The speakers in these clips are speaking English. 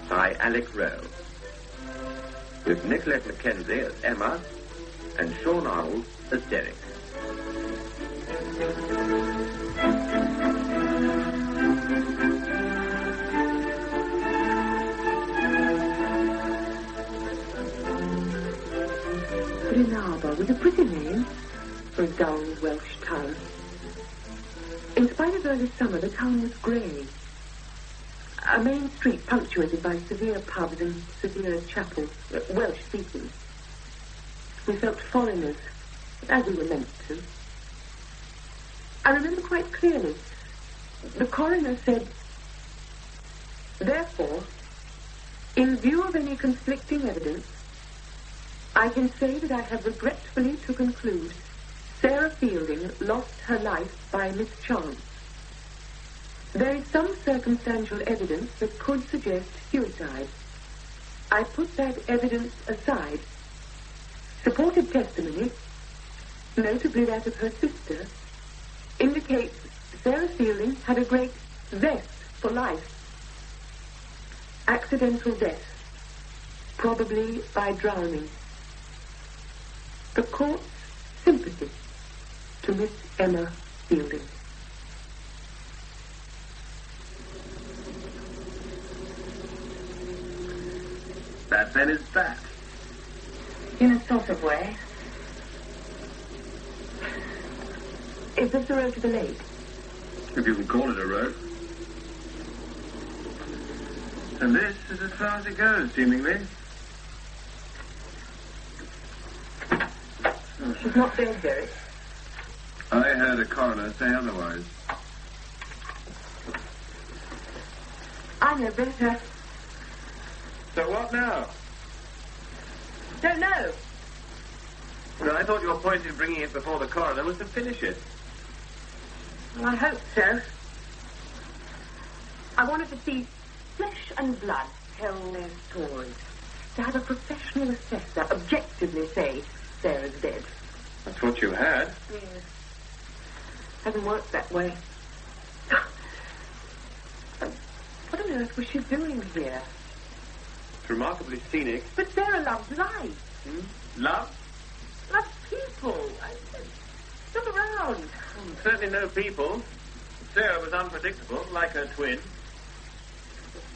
by Alick Rowe, with Nicolette McKenzie as Emma and Sean Arnold as Derek. Brynarba was a pretty name for a dull Welsh town. In spite of early summer, the town was grey. A main street punctuated by severe pubs and severe chapels, Welsh-speaking. We felt foreigners, as we were meant to. I remember quite clearly. The coroner said, "Therefore, in view of any conflicting evidence, I can say that I have regretfully to conclude Sarah Fielding lost her life by mischance. There is some circumstantial evidence that could suggest suicide. I put that evidence aside. Supported testimony, notably that of her sister, indicates Sarah Fielding had a great zest for life. Accidental death, probably by drowning. The court's sympathy to Miss Emma Fielding." That then is that. In a sort of way. Is this the road to the lake? If you can call it a road. And this is as far as it goes, seemingly. She's not dead, Derek. I heard a coroner say otherwise. I know better. So what now? Don't know. Well, I thought your point in bringing it before the coroner was to finish it. Well, I hope so. I wanted to see flesh and blood tell their stories. To have a professional assessor objectively say Sarah's dead. That's what you had. Yes. Hasn't worked that way. What on earth was she doing here? It's remarkably scenic. But Sarah loves life. Love? Loves people. Look around. Certainly no people. Sarah was unpredictable, like her twin.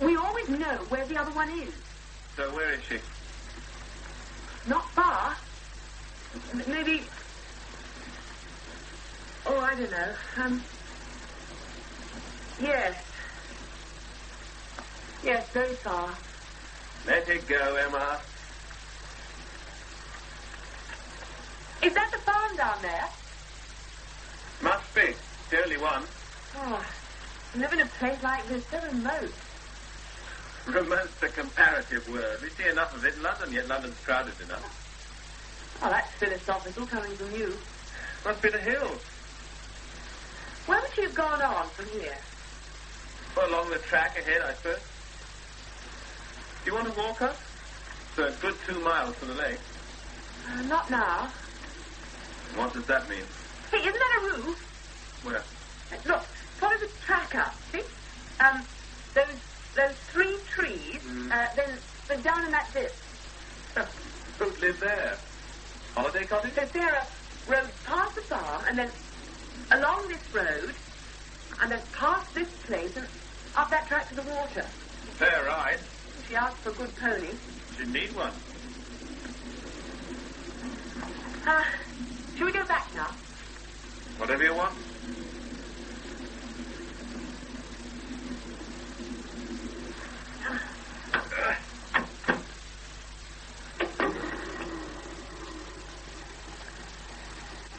We always know where the other one is. So where is she? Not far. Maybe... Oh, I don't know. Yes. Yes, very far. Let it go, Emma. Is that the farm down there? Must be. The only one. Oh, I live in a place like this, so remote. Remote's a comparative word. We see enough of it in London, yet London's crowded enough. Oh, that's philosophical coming from you. Must be the hills. Where would you have gone on from here? Well, along the track ahead, I suppose. Do you want to walk up? It's a good 2 miles to the lake. Not now. What does that mean? Hey, isn't that a roof? Where? Look, follow the track up, see? Those 3 trees, then down in that bit. Who'd live there? Holiday cottage? So Sarah rode past the farm, and then along this road, and then past this place, and up that track to the water. Fair ride. She asked for a good pony. She'd need one. Shall we go back now? Whatever you want.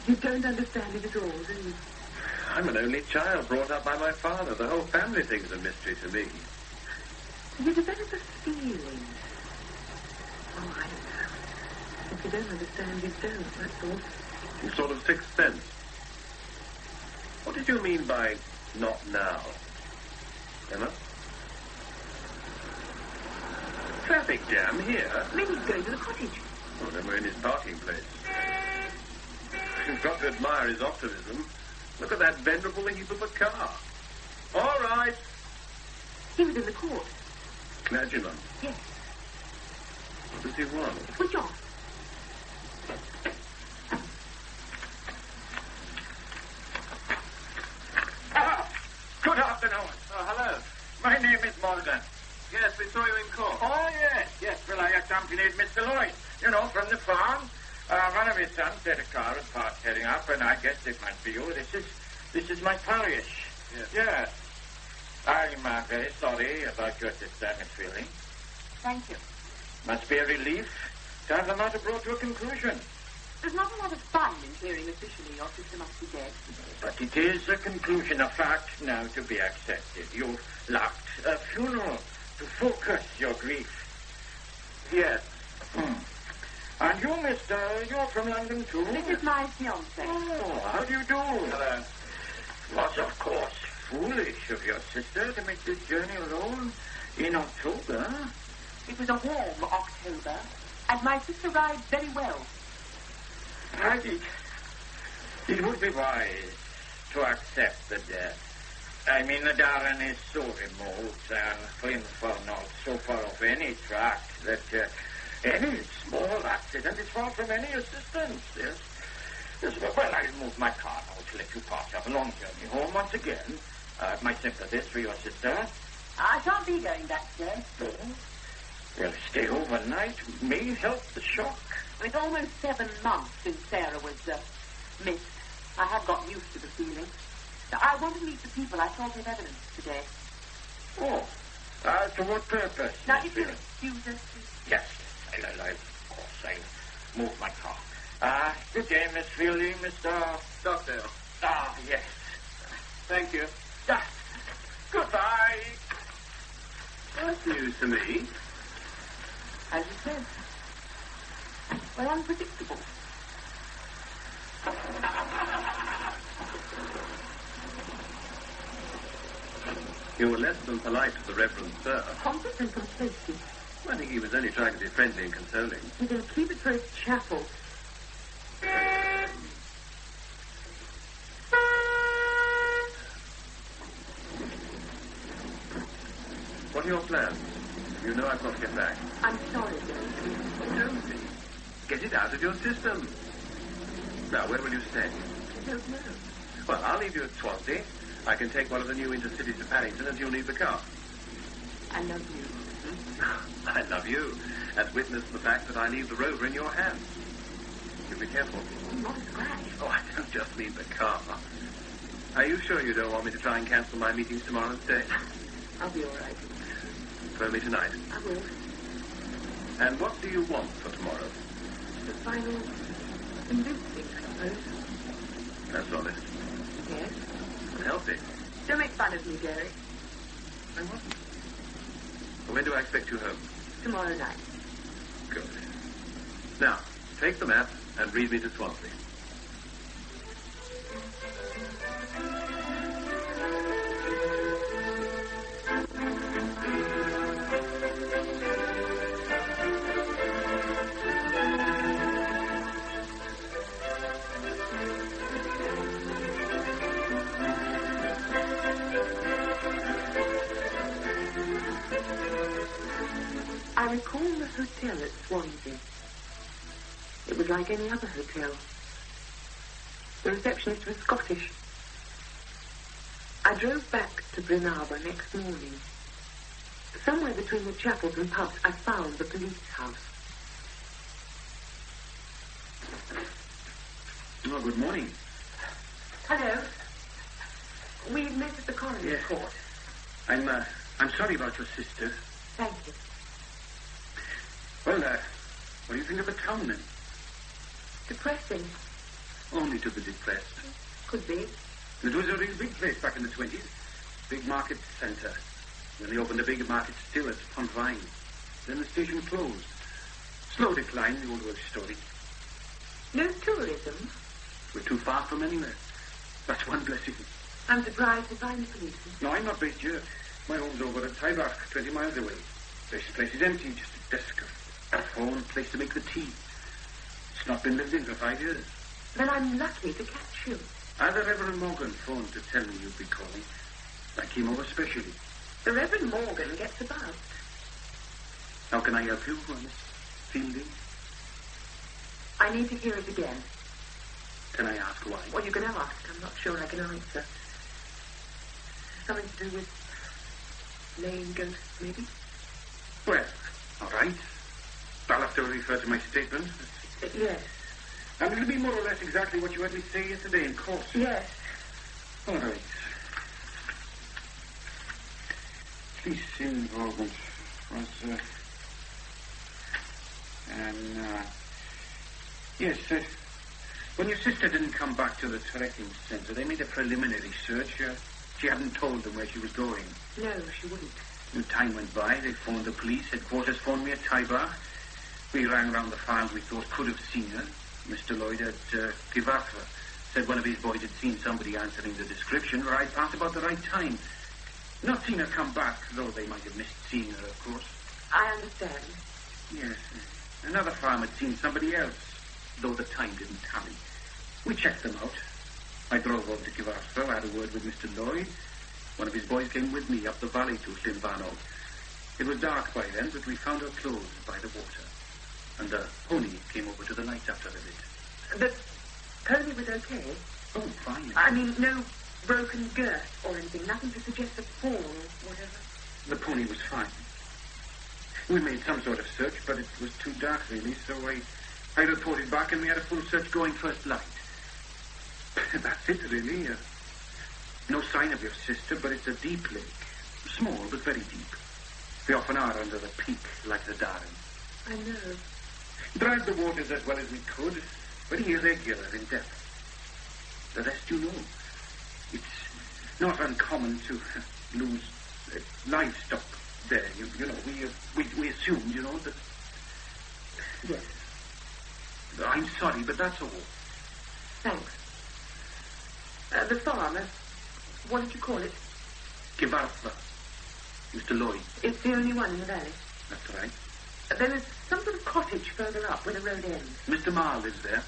You don't understand it at all, do you? I'm an only child brought up by my father. The whole family thing's a mystery to me. You develop a feeling. Oh, I don't know. If you don't understand, you don't, that's all. Some sort of sixth sense. What did you mean by not now? Emma? Traffic jam here? Maybe he's going to the cottage. Oh, then we're in his parking place. You've got to admire his optimism. Look at that venerable heap of a car. All right. He was in the court. Clergyman? Yes. What does he want? Switch off. Good afternoon. Oh, hello. My name is Morgan. Yes, we saw you in court. Oh, yes. Yes, well, I accompanied Mr. Lloyd, from the farm. One of his sons said a car was parked heading up, and I guessed it might be you. This is my parish. Yes. I'm very sorry about your sister, Miss Fielding. Thank you. Must be a relief to have the matter brought to a conclusion. There's not a lot of fun in hearing officially your sister must be dead. But it is a conclusion of fact now to be accepted. You lacked a funeral to focus your grief. Yes. And you, mister, you're from London, too? This is my fiance. Oh, how do you do? Hello. Was, of course, foolish of your sister to make this journey alone in October. It was a warm October, and my sister rides very well. It would be wise to accept the death. I mean, the Darren is so remote and Flintford not so far off any track that any small accident is far from any assistance. Yes. Well, I'll move my car now to let you pass up a long journey home once again. My sympathies for your sister. I shan't be going back today. Well, stay overnight may help the shock. It's almost 7 months since Sarah was missed. I have got used to the feeling. I want to meet the people I saw give evidence today. Oh, to what purpose? Now, if you'll excuse us, please. Yes, of course, I'll move my car. Good day, Miss Fielding, Mr. Stockdale. Yes. Thank you. Goodbye. That's news to me. As you said. Well, unpredictable. You were less than polite to the Reverend Sir. Pompous and complacent. I think he was only trying to be friendly and consoling. He can keep it for his chapel. What are your plans? You know I've got to get back. I'm sorry, Joan. Jonesy, get it out of your system. Now, where will you stay? I don't know. Well, I'll leave you at Swansea. I can take one of the new intercities to Paddington as you'll need the car. I love you. I love you, as witness the fact that I leave the rover in your hands. You be careful. Not a scratch. Oh, I don't just mean the car. Are you sure you don't want me to try and cancel my meetings tomorrow instead? I'll be all right. Phone me tonight. I will. And what do you want for tomorrow? The final convincing, I suppose. That's honest. Yes. And healthy. Don't make fun of me, Jerry. I wasn't. When do I expect you home? Tomorrow night. Good. Now, take the map and read me to Swansea. I recall the hotel at Swansea. It was like any other hotel. The receptionist was Scottish. I drove back to Bryn Arbor next morning. Somewhere between the chapels and pubs, I found the police house. Oh, good morning. Hello. We've met at the coroner's court. I'm sorry about your sister. Thank you. Well, what do you think of the town, then? Depressing. Only to be depressed. Could be. It was a real big place back in the 20s. Big market centre. Then they opened a big market still at Pontvine. Then the station closed. Slow decline, the old Welsh story. No tourism? We're too far from anywhere. That's one blessing. I'm surprised to find the police. No, I'm not based here. My home's over at Tybark, 20 miles away. This place is empty, just a desk, a phone, place to make the tea. It's not been lived in for 5 years. Then I'm lucky to catch you. Either Reverend Morgan phoned to tell me you'd be calling. I came over specially. The Reverend Morgan gets about. How can I help you, Miss Fielding? I need to hear it again. Can I ask why? Well, you can ask. I'm not sure I can answer. Something to do with laying ghosts, maybe? Well, all right. I'll have to refer to my statement. Yes. And it'll be more or less exactly what you had me say yesterday in court. Yes. All right. Police involvement was, yes, when your sister didn't come back to the trekking centre, they made a preliminary search. She hadn't told them where she was going. No, she wouldn't. When time went by, they phoned the police. Headquarters phoned me at Tybar. We rang round the farms we thought could have seen her. Mr. Lloyd at Givartha said one of his boys had seen somebody answering the description, where I'd passed about the right time. Not seen her come back, though they might have missed seeing her, of course. I understand. Yes. Another farm had seen somebody else, though the time didn't tally. We checked them out. I drove over to Givartha, had a word with Mr. Lloyd. One of his boys came with me up the valley to Llynfanol. It was dark by then, but we found her clothes by the water. And the pony came over to the lights after a bit. The pony was okay? Oh, fine. I mean, no broken girth or anything, nothing to suggest a fall or whatever. The pony was fine. We made some sort of search, but it was too dark, really, so I reported back and we had a full search going first light. That's it, really. No sign of your sister, but it's a deep lake. Small, but very deep. They often are under the peak, like the Darren. I know. Dried the waters as well as we could, very irregular in depth. The rest you know. It's not uncommon to lose livestock there. You know, we assumed, you know, that... Yes. I'm sorry, but that's all. Thanks. The farm, what did you call it? Givartha. Mr. Lloyd. It's the only one in the valley. That's right. There is some sort of cottage further up where the road ends. Mr. Marle lives there.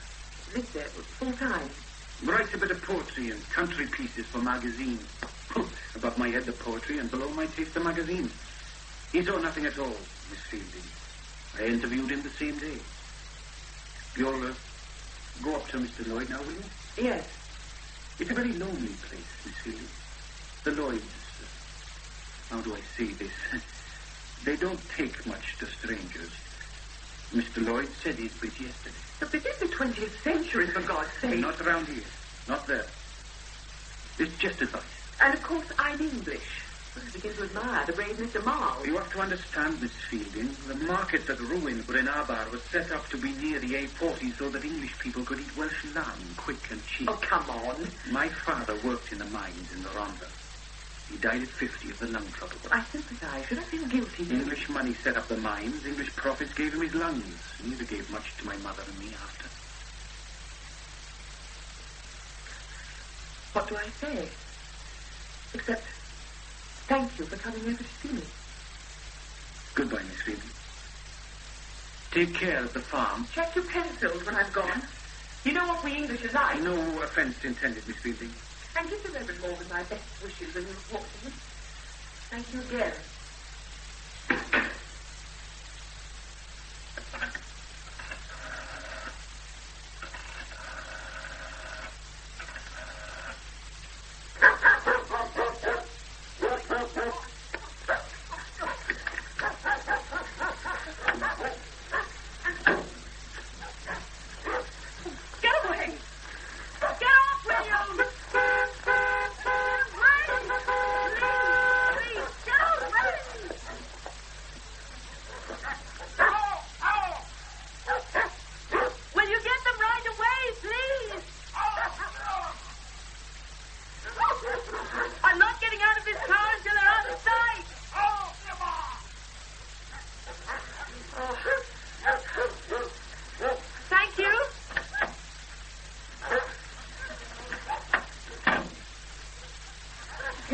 Lives there full time. Writes a bit of poetry and country pieces for magazines. Above my head the poetry and below my taste the magazines. He saw nothing at all, Miss Fielding. I interviewed him the same day. You'll go up to Mr. Lloyd now, will you? Yes. It's a very lonely place, Miss Fielding. The Lloyds, how do I say this? They don't take much to strangers. Mr. Lloyd said he'd quit yesterday. But this is the 20th century, for God's sake. Not around here. Not there. It's just advice. And, of course, I'm English. I begin to admire the brave Mr. Marle. You have to understand, Miss Fielding, the market that ruined Brenabar was set up to be near the A40 so that English people could eat Welsh lamb quick and cheap. Oh, come on. My father worked in the mines in the Rhondda. He died at 50 of the lung trouble. I sympathize. Should I feel guilty? English money set up the mines. English profits gave him his lungs. Neither gave much to my mother and me after. What do I say? Except, thank you for coming over to see me. Goodbye, Miss Fielding. Take care of the farm. Check your pencils when I'm gone. You know what we English are like. No offense intended, Miss Fielding. And give the Reverend Morgan my best wishes when you report to him. Thank you again.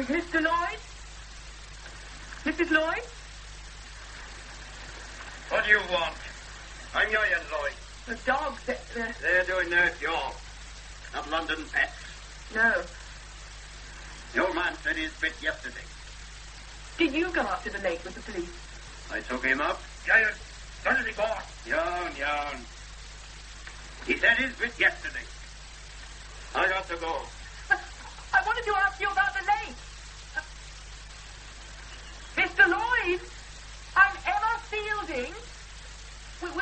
Mr. Lloyd? Mrs. Lloyd? What do you want? I'm Ieuan Lloyd. The dogs that... They're doing their job. Not London pets. No. The old man said he's bit yesterday. Did you go up to the lake with the police? I took him up, Giant. Done as he bought. Joan. He said his bit yesterday. I got to go. I wanted to ask you about the lake. Mr. Lloyd, I'm Emma Fielding.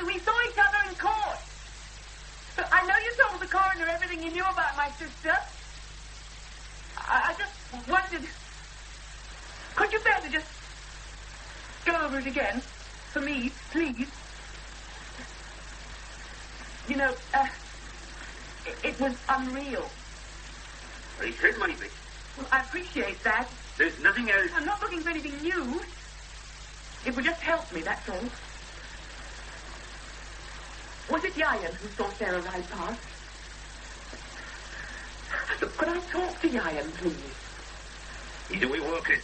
We saw each other in court. But I know you told the coroner everything you knew about my sister. I just wondered, could you bear to just go over it again for me, please? You know, it was unreal. He said my bit. Well, I appreciate that. There's nothing else. I'm not looking for anything new. It would just help me, that's all. Was it Ieuan who saw Sarah ride past? Look, could I talk to Ieuan, please? He's away working.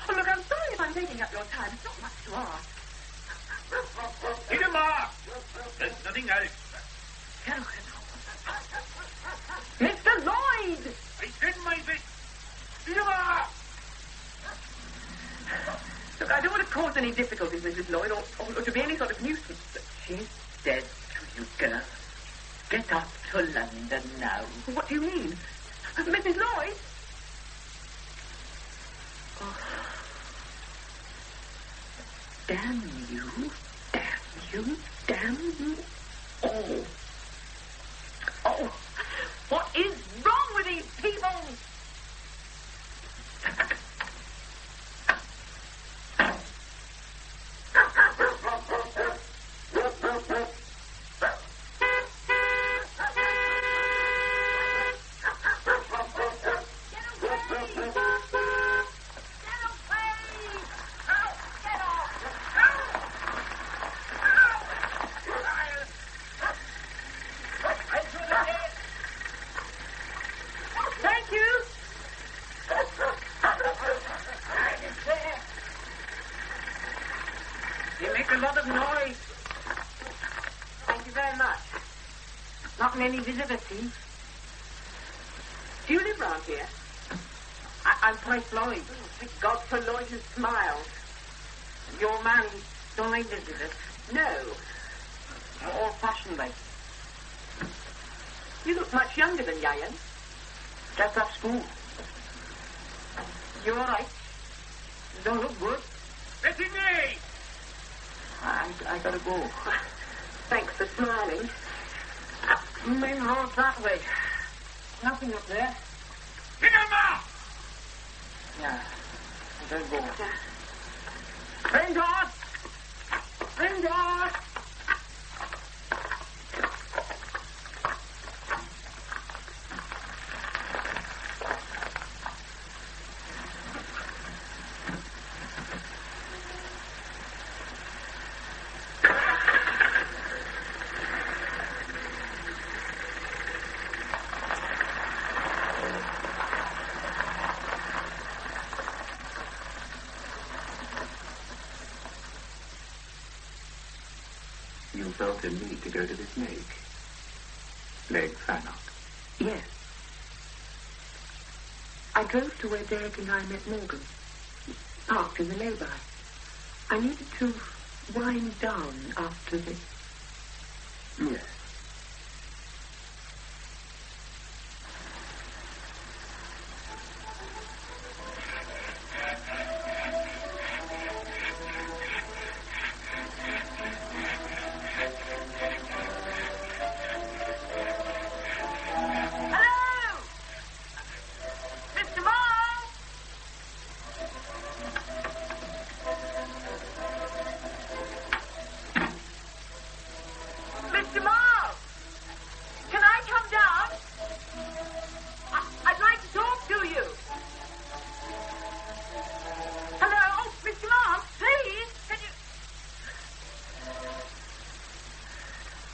Oh, look, I'm sorry if I'm taking up your time. It's not much to ask. Hit him off. There's nothing else. Mr. Lloyd! I said my bit. Hit him off. Look, I don't want to cause any difficulties, Mrs. Lloyd, or to be any sort of nuisance. But She's dead to you, girl. Get up to London now. what do you mean? Mrs. Lloyd? Oh. Damn you. Damn you. Damn you all. Oh, what is wrong with these people? Any visibility? Do you live round here? I'm Price Lloyd. Oh, thank God for Lloyd who smiles. Your man died, Elizabeth? No. Old-fashioned like. You look much younger than Ieuan. Just off school. You all right? You don't look good. Betty me! I gotta go. Thanks for smiling. Main road that way. Nothing up there. Hit him off! Yeah. I don't go. Ring guard! Ring guard! You felt a need to go to this lake. Lake Fannock. Yes. I drove to where Derek and I met Morgan. Parked in the lay-by. I needed to wind down after the... Yes.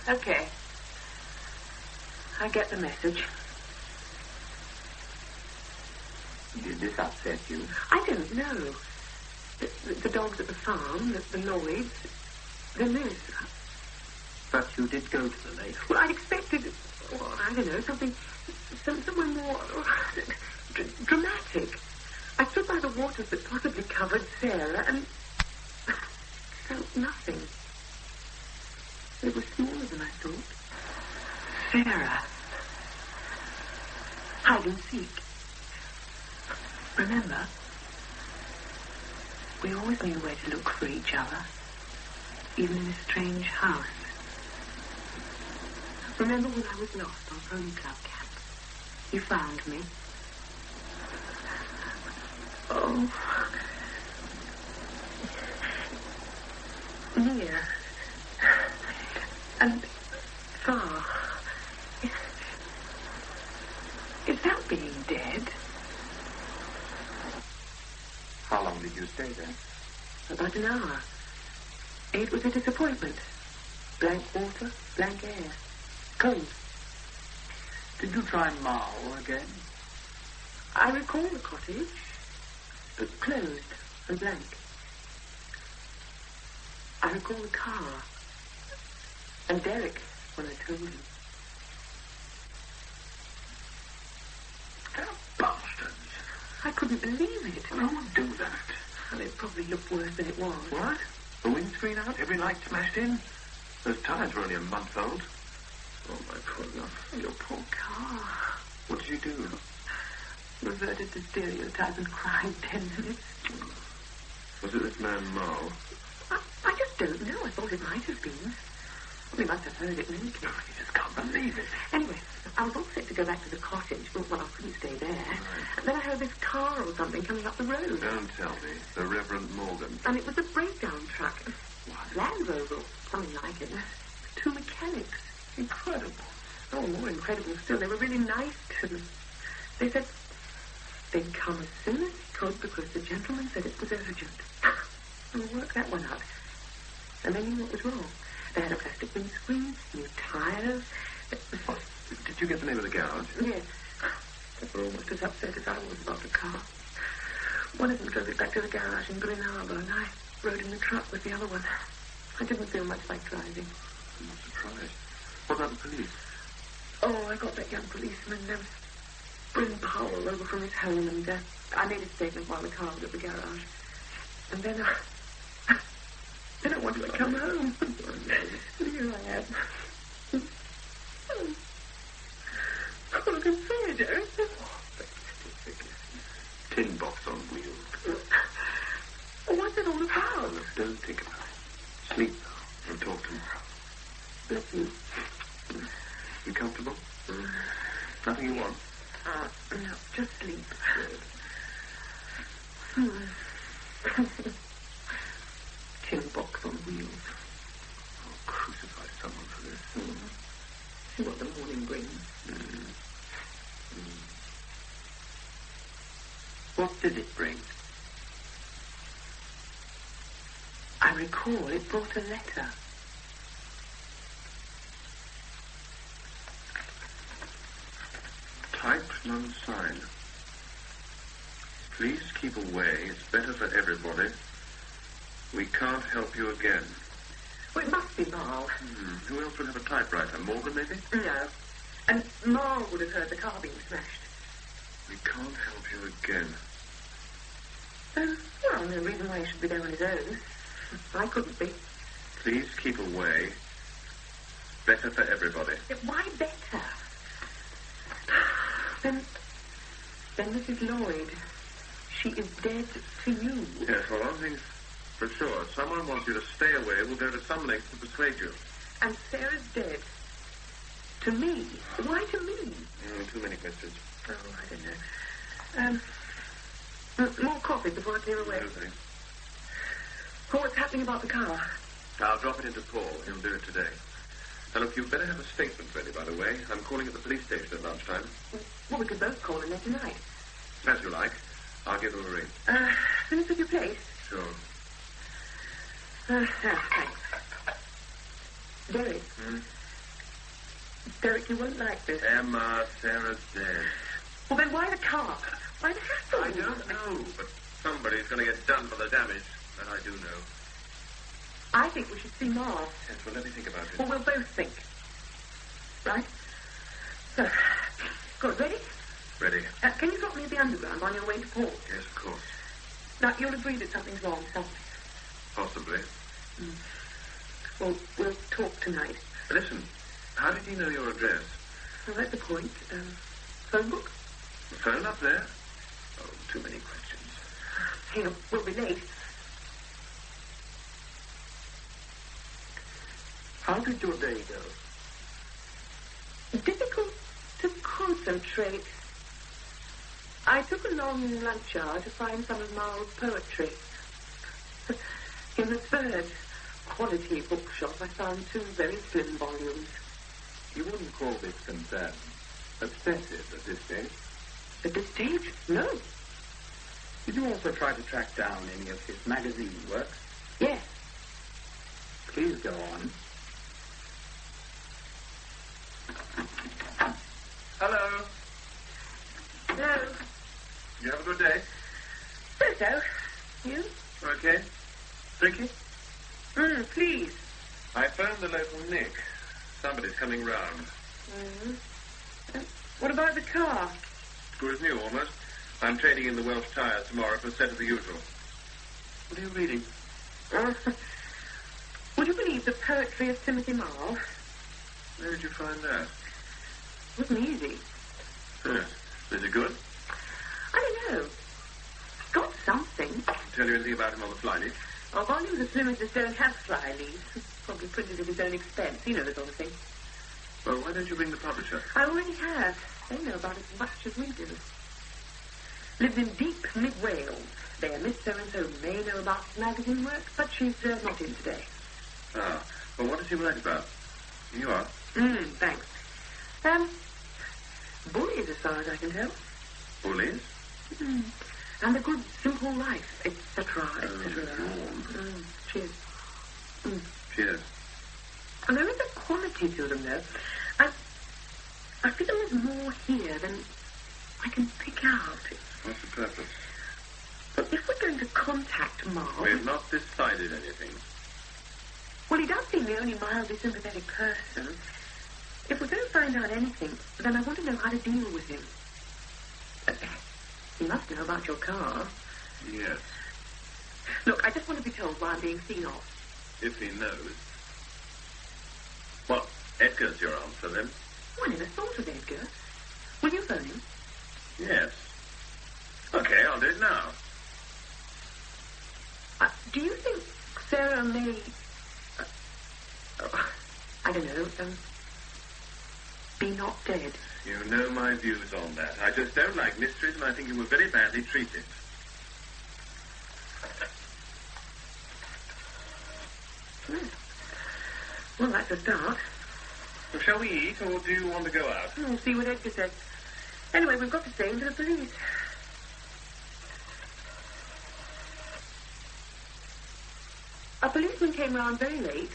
Okay. I get the message. Did this upset you? I don't know. The dogs at the farm, the Lloyds, the nurse. But you did go to the lake. Well, I'd expected, I don't know, somewhere more dramatic. I stood by the waters that possibly covered Sarah, and felt nothing. It was smaller than I thought. Sarah. Hide and seek. Remember, we always knew where to look for each other, even in a strange house. Remember when I was lost on Pony Club Camp? You found me. Oh. Near. And far. Is that being dead? How long did you stay there? About an hour. It was a disappointment. Blank water, blank air. Cold. Did you try Marle again? I recall the cottage, but closed and blank. I recall the car. And Derek, when I told him. They're bastards. I couldn't believe it. No one would do that. And it probably looked worse than it was. What? The windscreen out? Every light smashed in? Those tires were only a month old. Oh, my poor love. Your poor car. What did you do? Reverted to stereotype and cried 10 minutes. Was it this man, Marle? I just don't know. I thought it might have been. We must have heard it in any case. I just can't believe it. Anyway, I was all set to go back to the cottage. Well, I couldn't stay there. Right. And then I heard this car or something coming up the road. Don't tell me. The Reverend Morgan. And it was a breakdown truck. What? Land Rover, something like it. 2 mechanics. Incredible. Oh, more incredible still. They were really nice to them. They said they'd come as soon as they could because the gentleman said it was urgent. And we'll work that one out. And they knew what was wrong. They had a plastic windscreen, new tires. Did you get the name of the garage? Yes. They were almost as upset as I was about the car. One of them drove it back to the garage in Bryn Harbor, and I rode in the truck with the other one. I didn't feel much like driving. I'm not surprised. What about the police? Oh, I got that young policeman, Bryn Powell, over from his home, and I made a statement while the car was at the garage. And then I wanted to come home. And here I am. Oh, I can see it, Derek. Tin box on wheels. What's it all about? Oh, don't think about it. Sleep now and talk tomorrow. Bless you. You comfortable? Nothing you want? No, just sleep. Tin box on wheels. I'll crucify someone for this. See what the morning brings. What did it bring? I recall it brought a letter. Typed, none signed. Please keep away. It's better for everybody. We can't help you again. Well, it must be Marle. Who else would have a typewriter? Morgan, maybe? No. And Marle would have heard the car being smashed. We can't help you again. Well, no reason why he should be there on his own. I couldn't be. Please keep away. Better for everybody. Why better? Then Mrs. Lloyd, she is dead to you. Yes, well, one thing's for sure. If someone wants you to stay away, we'll go to some lengths to persuade you. And Sarah's dead. To me. Why to me? Too many questions. Oh, I don't know. More coffee before I clear away. No, thanks. Oh, what's happening about the car? I'll drop it into Paul. He'll do it today. Now, look, you'd better have a statement ready, by the way. I'm calling at the police station at lunchtime. Well, we could both call in there tonight. As you like. I'll give them a ring. Finish with your place? Sure. Thanks. Derek. Derek, you won't like this. Emma, Sarah's dead. Well, then why the car? Why the hassle? I don't know, but somebody's going to get done for the damage. That I do know. I think we should see Marle. Yes, well, let me think about it. Well, we'll both think. Right? So, good. Ready? Ready. Can you drop me at the underground on your way to port? Yes, of course. Now, you'll agree that something's wrong somewhere. Possibly. Well, we'll talk tonight. Listen, how did he know your address? Well, that's the point. Phone book? The phone up there? Oh, too many questions. Hey, we'll be late. How did your day go? Difficult to concentrate. I took a long lunch hour to find some of Marle's poetry. In the third quality bookshop, I found 2 very slim volumes. You wouldn't call this concern obsessive at this stage? At this stage? No. Did you also try to track down any of his magazine works? Yes. Please go on. Hello. Hello. You have a good day? So. You? Okay. Drinking? Please. I phoned the local Nick. Somebody's coming round. What about the car? Good as new, almost. I'm trading in the Welsh tyres tomorrow for a set of the usual. What are you reading? Would you believe the poetry of Timothy Marle? Where did you find that? It wasn't easy. Yes. Is it good? I don't know. It's got something. Tell you anything about him on the fly leaf? Our volumes as slim as this don't have fly leaves. Probably printed at his own expense. You know the sort of thing. Well, why don't you bring the publisher? I already have. They know about as much as we do. Lives in deep mid-Wales. There, Miss So-and-so may know about magazine work, but she's not in today. Ah. Well, what does he write about? You are? Thanks. Bullies, as far as I can tell. Bullies? And a good, simple life, etc., etc. Cheers. Cheers. And there is a quality to them, though. I feel there's more here than I can pick out. What's the purpose? But if we're going to contact Marle... We've not decided anything. Well, he does seem the only mildly sympathetic person. If we don't find out anything, then I want to know how to deal with him. He must know about your car. Yes. Look, I just want to be told why I'm being seen off. If he knows. Well, Edgar's your answer, then? I never thought of Edgar. Will you phone him? Yes. Okay, I'll do it now. Do you think Sarah may... I don't know, be not dead? You know my views on that. I just don't like mysteries, and I think you were very badly treated. Well, that's a start. Well, shall we eat, or do you want to go out? We'll see what Edgar says. Anyway, we've got to say him to the police. A policeman came round very late,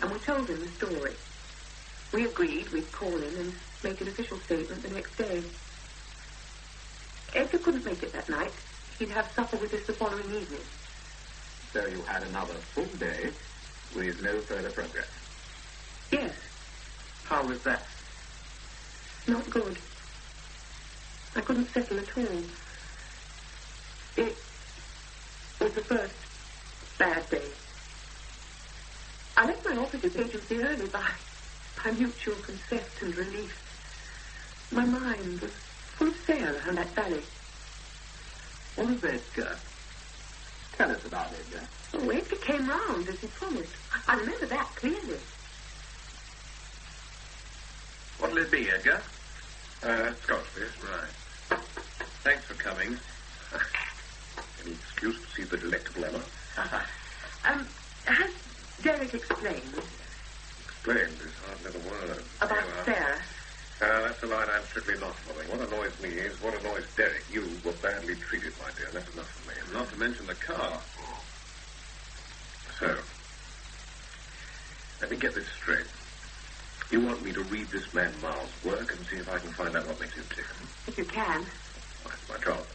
and we told him the story. We agreed we'd call him and make an official statement the next day. Edgar couldn't make it that night. He'd have supper with us the following evening. So you had another full day with no further progress? Yes. How was that? Not good. I couldn't settle at all. It was the first bad day. I left my officer's agency early by mutual consent and relief. My mind was full of Sarah and that valley. What of Edgar? Tell us about Edgar. Oh, Edgar came round as he promised. I remember that clearly. What'll it be, Edgar? Scotch, please. Right. Thanks for coming. Any excuse to see the delectable Emma? Has Derek explained? Explained is hardly the word. About Sarah? That's the line I'm strictly not following. What annoys me is what annoys Derek. You were badly treated, my dear. That's enough for me. Not to mention the car. So, let me get this straight. You want me to read this man Marle's work and see if I can find out what makes him tick? If you can. Well, that's my job.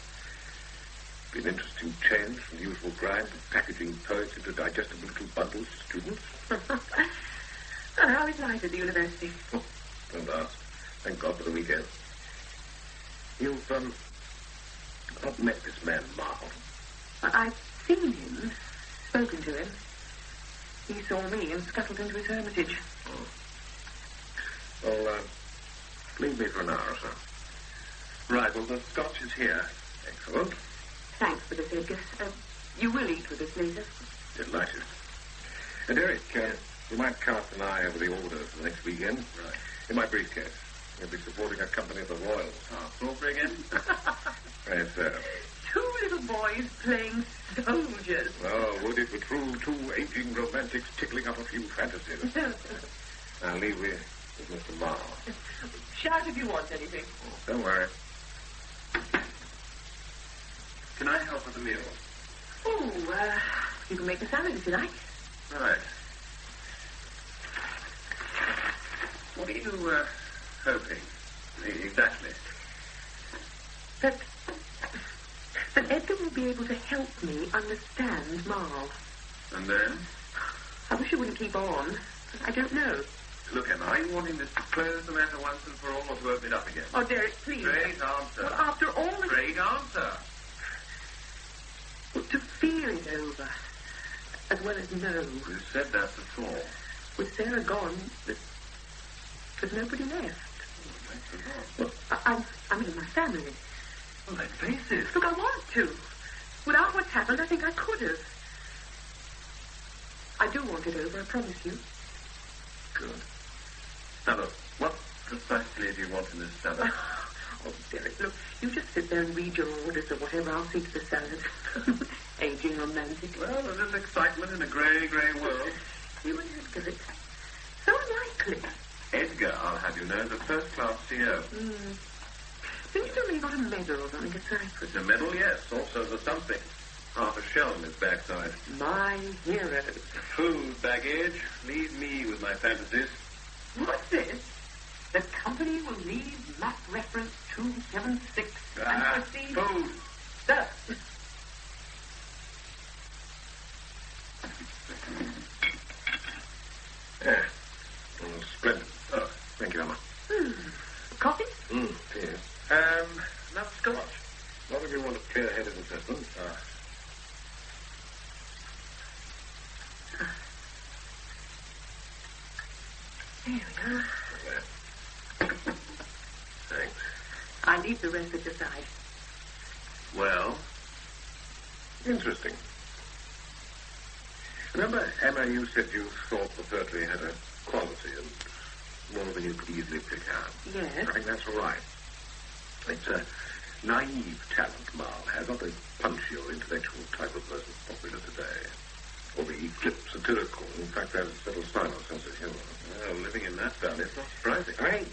Be an interesting change from the usual grind of packaging poets into digestible little bundles to students. How is life at the university? Oh, don't ask. Thank God for the weekend. You've, not met this man Marle. I've seen him, spoken to him. He saw me and scuttled into his hermitage. Oh. Well, leave me for an hour or so. Right, well, the scotch is here. Excellent. Thanks for this, Edgar. You will eat with us later. Delighted. And Eric, you might cast an eye over the orders for the next weekend. Right. In my briefcase. You'll be supporting a company of the Royals. Strawberry again? Yes, sir. Two little boys playing soldiers. Oh, would it be true? Two aging romantics tickling up a few fantasies. I'll leave with Mr. Marle. Shout if you want anything. Oh, don't worry. Can I help with the meal? Oh, you can make a salad if you like. Right. What are you, hoping? Exactly. That Edgar will be able to help me understand Marle. And then? I wish you wouldn't keep on. I don't know. Look, Emma, are you wanting this to close the matter once and for all, or to open it up again? Oh, Derek, please. Straight answer. Well, after all the... Straight answer. Well, to feel it over, as well as know. You said that before. With Sarah gone, there's nobody left. Well, I mean, my family. well, let's face it. Look, I want to. Without what's happened, I think I could have. I do want it over, I promise you. Good. Now, look, what precisely do you want in this salad? Oh, Derek, look, you just sit there and read your orders or whatever. I'll see to the salad. Aging romantic. Well, a little excitement in a grey world. You and Edgar, it's so unlikely. Edgar, I'll have you know, is a first-class CO. Didn't you tell me you got a medal or something at Cyprus? The medal, yes. Also the something. Half a shell in his backside. My hero. Food baggage. Leave me with my fantasies. What's this? The company will leave map reference 276 and proceed... Food. Sir. Yeah. Oh, splendid. Oh, thank you, Emma. Coffee? Cheers. Enough scotch. Not if you want a clear-headed assessment. There we are. Thanks. I leave the rest at your side. Well? Interesting. Remember, Emma, you said you thought the poetry had a quality and more than you could easily pick out. Yes. I think that's all right. It's a naive talent Marle has, not the punchy or intellectual type of person popular today. Or the flip satirical. In fact, there's a little silent sense of humour. Well, living in that town, it's not surprising. I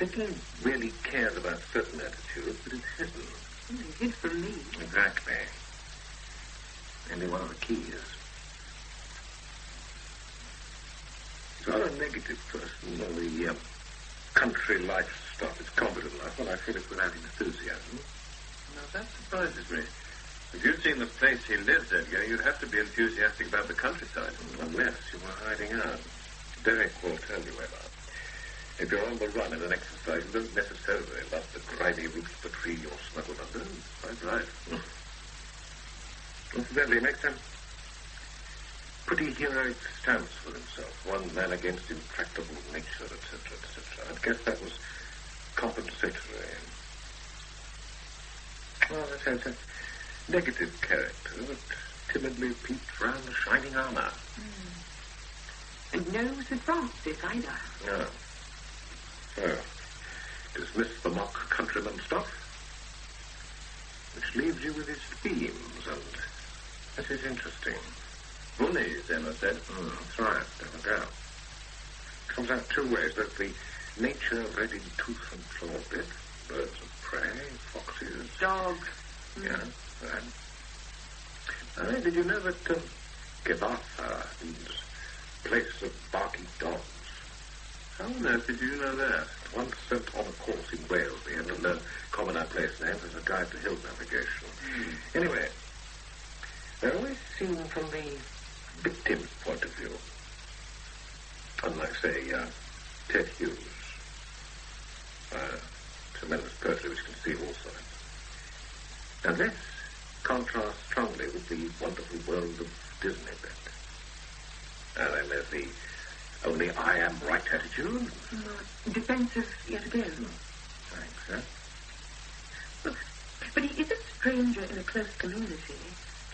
think he really cares about certain attitudes, but it's hidden. He hid from me. Exactly. Only one of the keys. He's not a negative person, or the country life stuff is confident life, but I feel it's without enthusiasm. Now, that surprises me. If you'd seen the place he lives, Edgar, you'd have to be enthusiastic about the countryside. Unless you were hiding out. Derek will tell you, Emma. If you're on the run in an exercise, you don't necessarily love the grimy roots of the tree you're snuggled under. Quite right. Incidentally, he makes a pretty heroic stance for himself. One man against intractable nature, etc., etc. I guess that was compensatory. Well, that's a negative character that timidly peeped round the shining armour. And no St. Francis either. No. So, dismiss the mock countryman stuff, which leaves you with his themes, and this is interesting. Bullies, Emma said. That's right, there we go. Comes out two ways. There's the nature bred in tooth and claw bit, birds of prey, foxes. Dogs. Yeah, did you know that Gibraltar means place of barky dogs? How on earth did you know that? Once sent on a course in Wales, we had to learn commoner place names as a guide to hill navigation. Anyway, they're always seen from the victim's point of view. Unlike, say, Ted Hughes. Tremendous poetry which can see all sides. And this contrasts strongly with the wonderful world of Disneyland. And then there's the only I am right attitude. Defensive yet again. Thanks, sir. Look, but he is a stranger in a close community.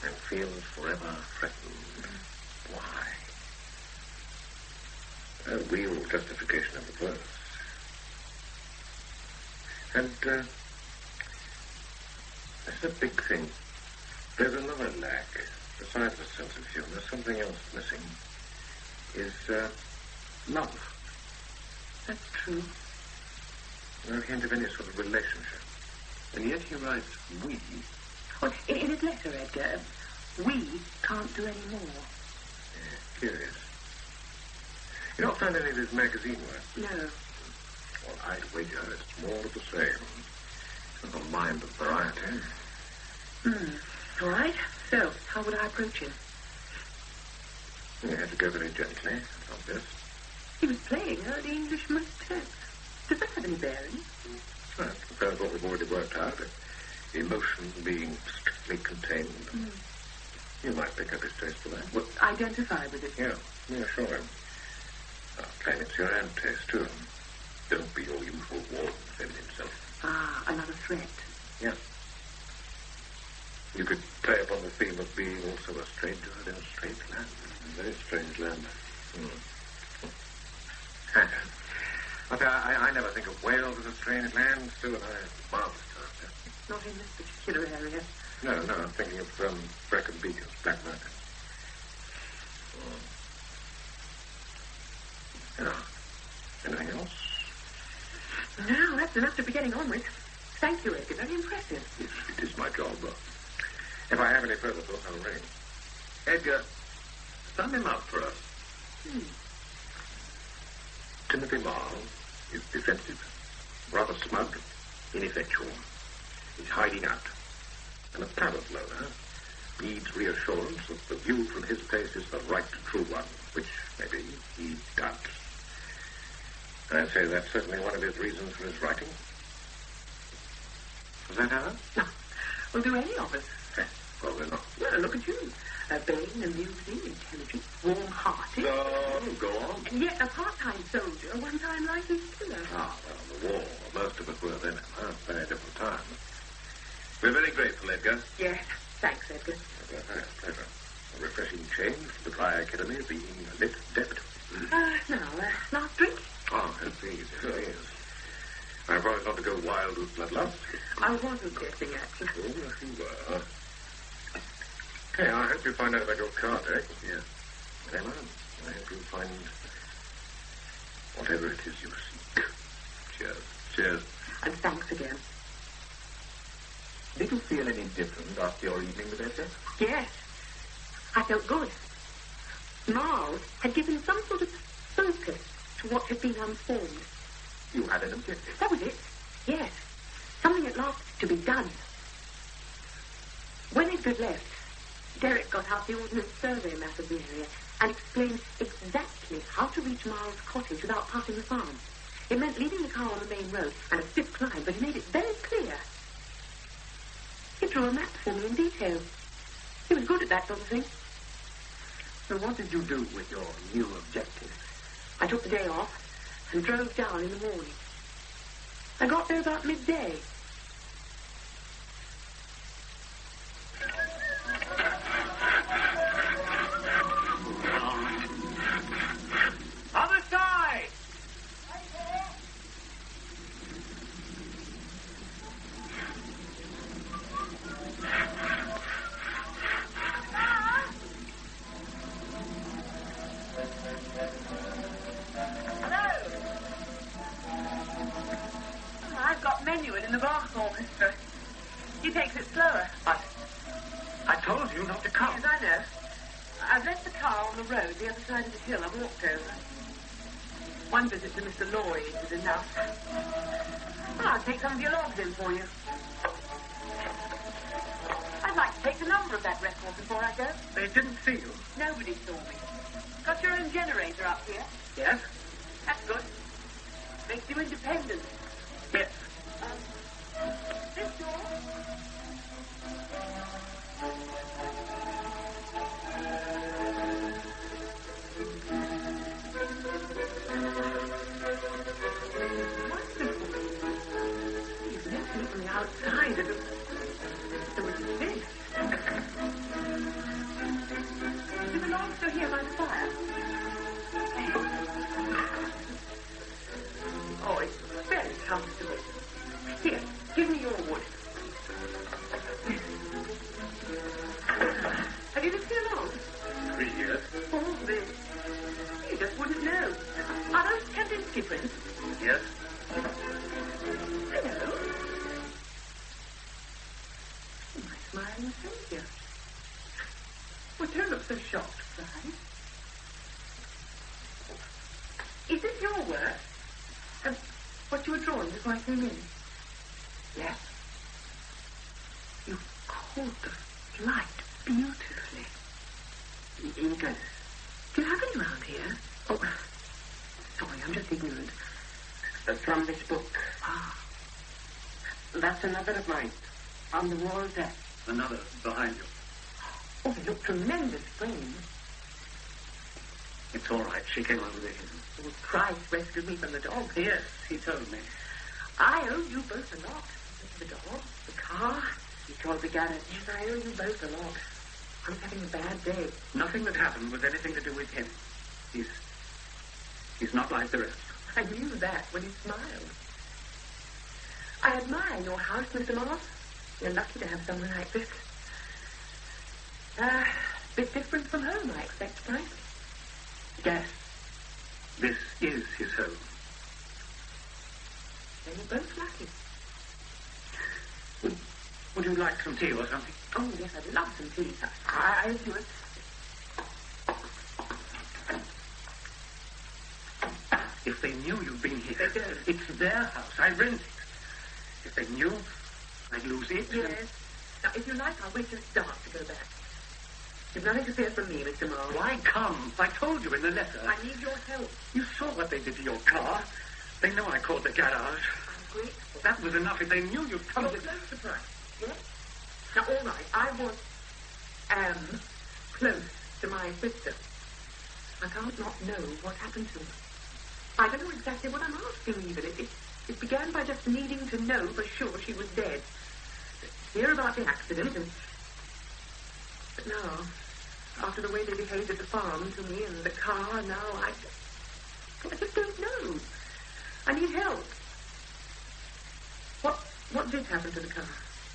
And feels forever threatened. Why? A real justification of the verse. And, that's a big thing. There's another lack. Besides a sense of humor, something else missing. Is, love. That's true. No hint of any sort of relationship. And yet he writes, we. Well, in his letter, Edgar, we can't do any more. Yeah, curious. You don't find any of his magazine work? No. Well, I'd wager it's more of the same. Never mind the variety. All right. So, how would I approach him? You had to go very gently, it's obvious. He was playing early English motet. Does that have any bearing? Well, I suppose what we've already worked out, emotion being strictly contained. You might pick up his taste for that. Well, identify with it. Yeah, show him. Claim it's your own taste, too. Don't be your usual warm, feminine self. Another threat. Yeah. You could play upon the theme of being also a stranger in a strange land. A very strange land. I never think of Wales as a strange land, Sue, and I marvelous character. Not in this particular area. No, I'm thinking of Brecon Beacon's Black Market. Anything else? No, that's enough to be getting on with. Thank you, Edgar. Very impressive. It is my job. If I have any further thoughts, I'll ring. Edgar, sum him up for us. Timothy Marle is defensive, rather smug, ineffectual. He's hiding out. An apparent loner needs reassurance that the view from his place is the right, true one, which, maybe, he doubts. I'd say that's certainly one of his reasons for his writing. Was that her? No. We'll do any of it. Well, we're not. Well, look at you. Urbane, amusing, intelligent, warm-hearted. Go on. And yet a part-time soldier, a one-time licensed killer. Well, the war. Most of us were then at a very different time. We're very grateful, Edgar. Yes. Thanks, Edgar. Pleasure. A refreshing change from the dry academy being a lit depth. Now, last drink? Oh, please. I promise not to go wild with bloodlust. I wasn't guessing, actually. Oh, yes, you were. Hey, I hope you find out about your card, eh? Yeah. Emma, I hope you find whatever it is you seek. Cheers. Cheers. And thanks again. Did you feel any different after your evening with Edgar? Yes. I felt good. Marle had given some sort of focus to what had been unformed. You had an objective. That was it. Yes. Something at last to be done. When Edgar left, Derek got out the Ordnance Survey map of the area and explained exactly how to reach Marle's cottage without passing the farm. It meant leaving the car on the main road and a stiff climb, but he made it very clear. He drew a map for me in detail. He was good at that sort of thing. So what did you do with your new objective? I took the day off and drove down in the morning. I got there about midday. Other side! I've got Menuet in the brass orchestra. He takes it slower. I told you not to come. Yes, I know. I've left the car on the road, the other side of the hill. I walked over. One visit to Mr. Lloyd is enough. Well, I'll take some of your logs in for you. I'd like to take the number of that record before I go. They didn't see you. Nobody saw me. Got your own generator up here? Yes? That's good. Makes you independent. Yes. This door? whiskey, Prince. Yes? Hello. My smiling saviour. Well, don't look so shocked, Fry. Is this your work? What you were drawing before I came in? Yes. You caught the light beautifully. Edgar. Do you have any round here? Oh, sorry, I'm just ignorant. From this book. Ah. That's another of mine. On the wall there. Another behind you. Oh, they look tremendous frames. It's all right. She came over with him. Oh, Christ rescued me from the dog. Yes, he told me. I owe you both a lot. The dog, the car. He called the garage. Yes, I owe you both a lot. I'm having a bad day. Nothing that happened was anything to do with him. He's not like the rest. I knew that when he smiled. I admire your house, Mr. Marle. You're lucky to have someone like this. Bit different from home, I expect, right? Yes. This is his home. Then you're both lucky. Would you like some tea or something? Oh, yes, I'd love some tea. I owe you it. If they knew you'd been here, They don't. it's their house. I rent it. If they knew, I'd lose it. Yes. Now, if you like, I'll wait till it's dark to go back. You've nothing to fear from me, Mr. Marle. Why come? I told you in the letter. I need your help. You saw what they did to your car. They know I called the garage. I'm grateful. That was enough. If they knew you'd come You're to... close to price, yes? Now, all right, I am close to my sister. I can't not know what happened to her. I don't know exactly what I'm asking, even. It began by just needing to know for sure she was dead. Hear about the accident, but now, after the way they behaved at the farm to me and the car, now I just don't know. I need help. What did happen to the car?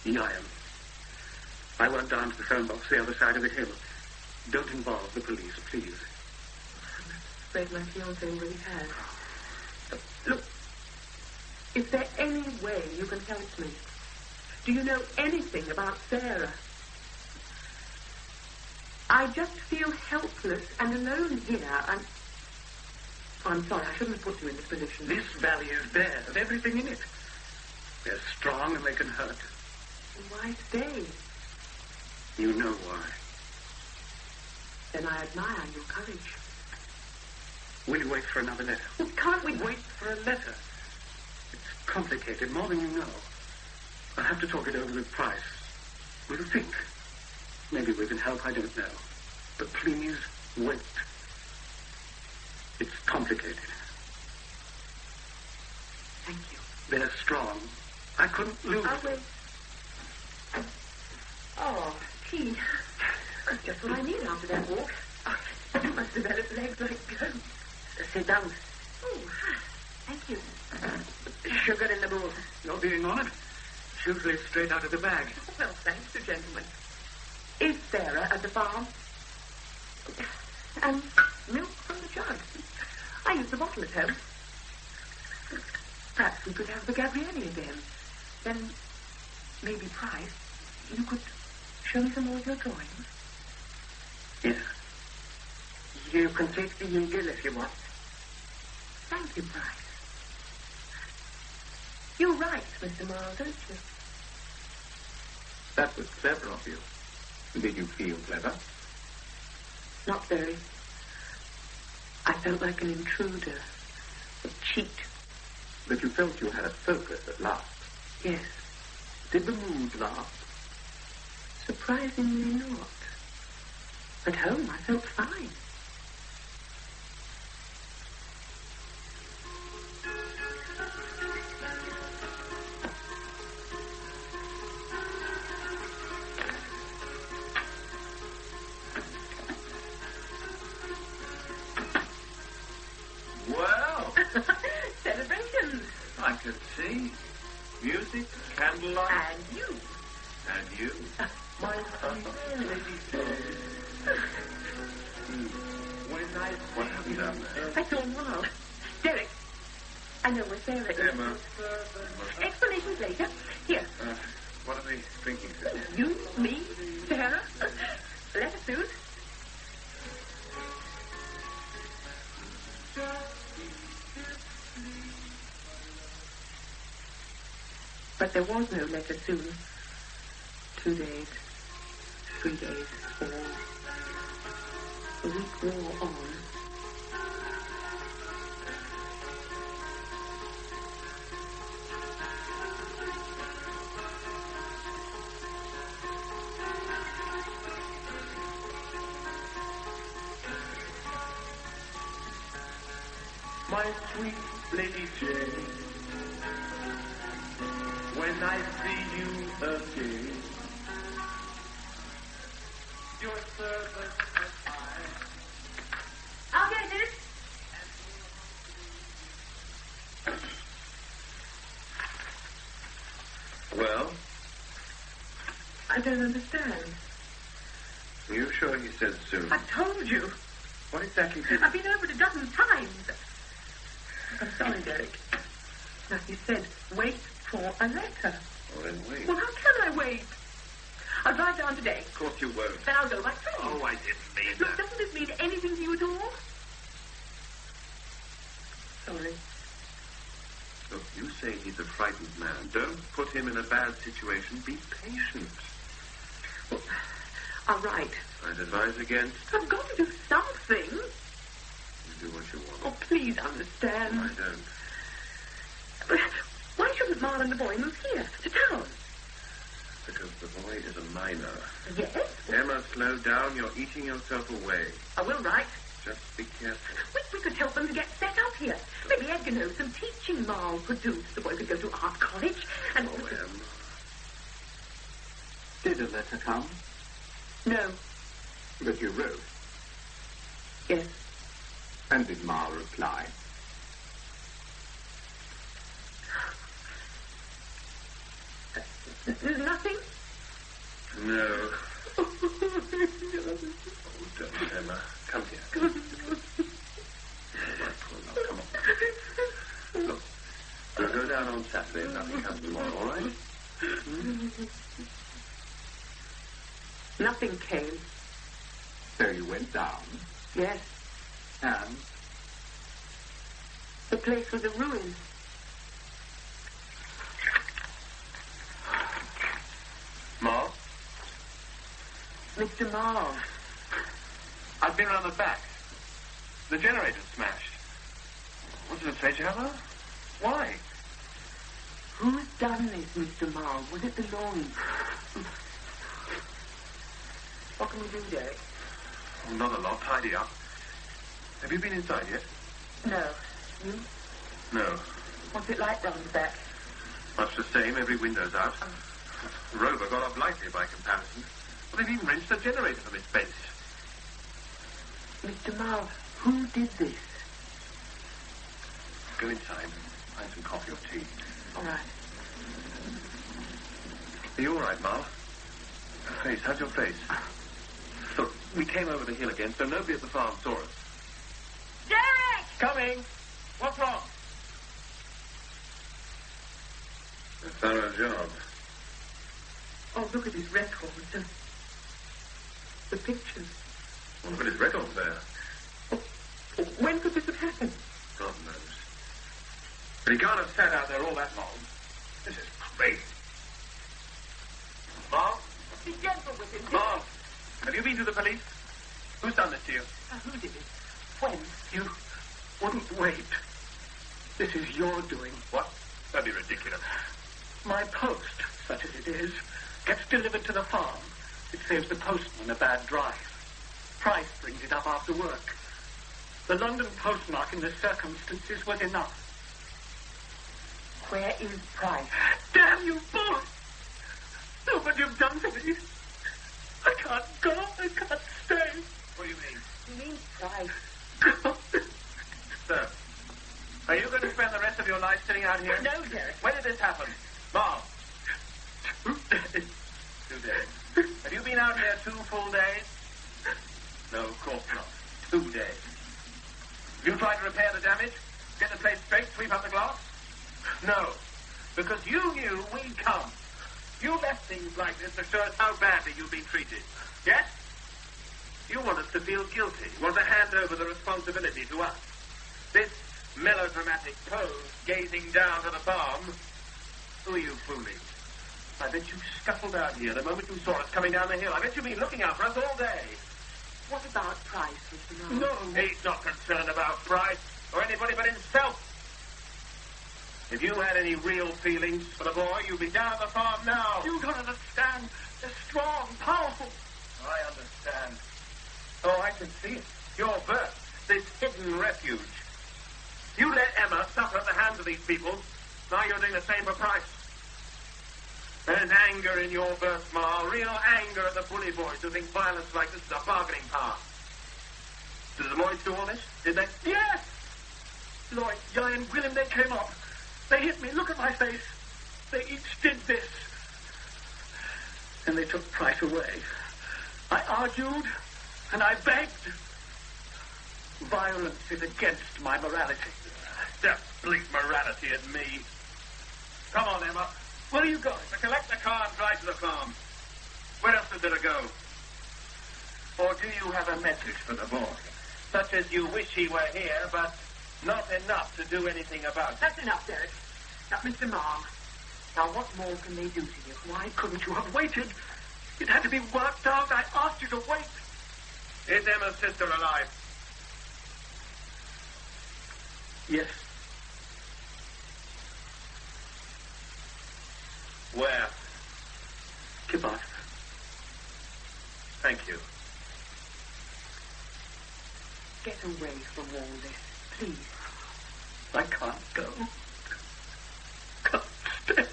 Ieuan. I went down to the phone box the other side of the hill. Don't involve the police, please. I'm afraid my fiance already has. Look, is there any way you can help me? Do you know anything about Sarah? I just feel helpless and alone here. I'm sorry, I shouldn't have put you in this position. This valley is bare of everything in it. They're strong and they can hurt. Why stay? You know why. Then I admire your courage. Will you wait for another letter? Well, can't we Wait for a letter. It's complicated, more than you know. I'll have to talk it over with Price. We'll think. Maybe we can help, I don't know. But please, wait. It's complicated. Thank you. They're strong. I couldn't lose. I'll wait. Oh, tea. That's just what I need after that walk. Oh, you must develop legs like goats. Sit down. Oh, thank you. Sugar in the bowl. You're being honoured. Sugar is straight out of the bag. Well, thanks to gentlemen. Is Sarah at the farm? And milk from the jug. I use the bottle at home. Perhaps we could have the Gabrielle again. Then, maybe Price, you could show me some more of your drawings. Yes. You can take the Eedle if you want. Thank you, Price. You're right, Mr. Marle, don't you? That was clever of you. Did you feel clever? Not very. I felt like an intruder, a cheat. But you felt you had a focus at last. Yes. Did the mood last? Surprisingly not. At home, I felt fine. Well, Celebrations. I can see. Music, candlelight, And you. and you. My lady. What happened down there? I saw Marle. Derek, I know where Sarah is. Emma. Explanations later. Here. What are they thinking? You, me, Sarah. Letter soon. But there was no letter soon. 2 days, 3 days, 4. The week wore on. My sweet Lady Jane, when I see you again, your servant and I'll get it. Well, I don't understand. are you sure he said soon? I told you. What exactly did I've been over it a dozen times. I'm sorry, Derek. Now, he said, wait for a letter. Oh, then wait. Well, how can I wait? I'll drive down today. Of course you won't. Then I'll go by train. Oh, I didn't mean Look, that. doesn't this mean anything to you at all? Sorry. Look, you say he's a frightened man. Don't put him in a bad situation. Be patient. Well, I'll write. I'd advise against. I've got to do something. You do what you want. Oh, please understand. I don't. Why shouldn't Marle and the boy move here, to town? Because the boy is a minor. Yes? Emma, slow down. You're eating yourself away. I will write. Just be careful. We could help them to get set up here. Maybe Edgar knows some teaching Marle could do. The boy could go to art college and... Oh, Emma. Did a letter come? No. But you wrote. Yes. And did Marle reply? There's nothing? No. Oh, don't, Emma. Come here. Oh, my poor love. Come on. Look, we'll go down on Saturday if nothing comes tomorrow, all right? Nothing came. So you went down, Yes. and The place was a ruin. Marle? Mr. Marle. I've been around the back. The generator's smashed. What does it say, Java? Why? Who's done this, Mr. Marle? Was it the Lloyd? What can we do, Derek? Oh, not a lot. Tidy up. Have you been inside yet? No. You? No. What's it like round the back? Much the same. Every window's out. Rover got off lightly by comparison. Well, they've even wrenched the generator from its base. Mr. Marle, who did this? Go inside. Find some coffee or tea. All right. Are you all right, Marle? Face, how's your face? Look, we came over the hill again, so nobody at the farm saw us. Derek! Coming! What's wrong? A thorough job. Oh, look at his records. The pictures. Well, look at his records there. When could this have happened? God knows. But he can't have sat out there all that long. This is crazy. Marle? Be gentle with him. Marle, have you been to the police? Who's done this to you? Who did it? When? you wouldn't wait. This is your doing. What? That'd be ridiculous. My post, such as it is, gets delivered to the farm. It saves the postman a bad drive. Price brings it up after work. The London postmark in the circumstances was enough. Where is Price? Damn you both! Look what you've done to me. I can't go. I can't stay. What do you mean? He means Price. Sir, are you going to spend the rest of your life sitting out here? No, Derek. When did this happen? Marle. 2 days. 2 days. Have you been out here 2 full days? No, of course not. 2 days. Have you tried to repair the damage? Get the place straight, sweep up the glass? No, because you knew we'd come. You left things like this to show us how badly you've been treated. Yes? You want us to feel guilty, want to hand over the responsibility to us. This melodramatic pose gazing down to the farm. Who are you fooling? I bet you scuffled out here the moment you saw us coming down the hill. I bet you've been looking out for us all day. What about Price, Mr. Marle? No. He's not concerned about Price or anybody but himself. If you had any real feelings for the boy, you'd be down at the farm now. You don't understand. They're strong, powerful. I understand. Oh, I can see it. Your birth, this hidden refuge. You let Emma suffer at the hands of these people. Now you're doing the same for Price. There's anger in your birth, Marle. Real anger at the bully boys who think violence like this is a bargaining power. Did the boys do all this? Did they? Yes! Lloyd, Eedle, and Gwilym, they came up. They hit me. Look at my face. They each did this. And they took Price away. I argued, and I begged. Violence is against my morality. Just bleat morality at me. Come on, Emma. Where are you going? To collect the car and drive to the farm. Where else is there to go? Or do you have a message for the boy? Such as you wish he were here, but not enough to do anything about it. That's enough, Derek. Now, Mr. Marle, now what more can they do to you? Why couldn't you have waited? It had to be worked out. I asked you to wait. Is Emma's sister alive? Yes. Where? Goodbye. Thank you. Get away from all this, please. I can't go. Can't stay.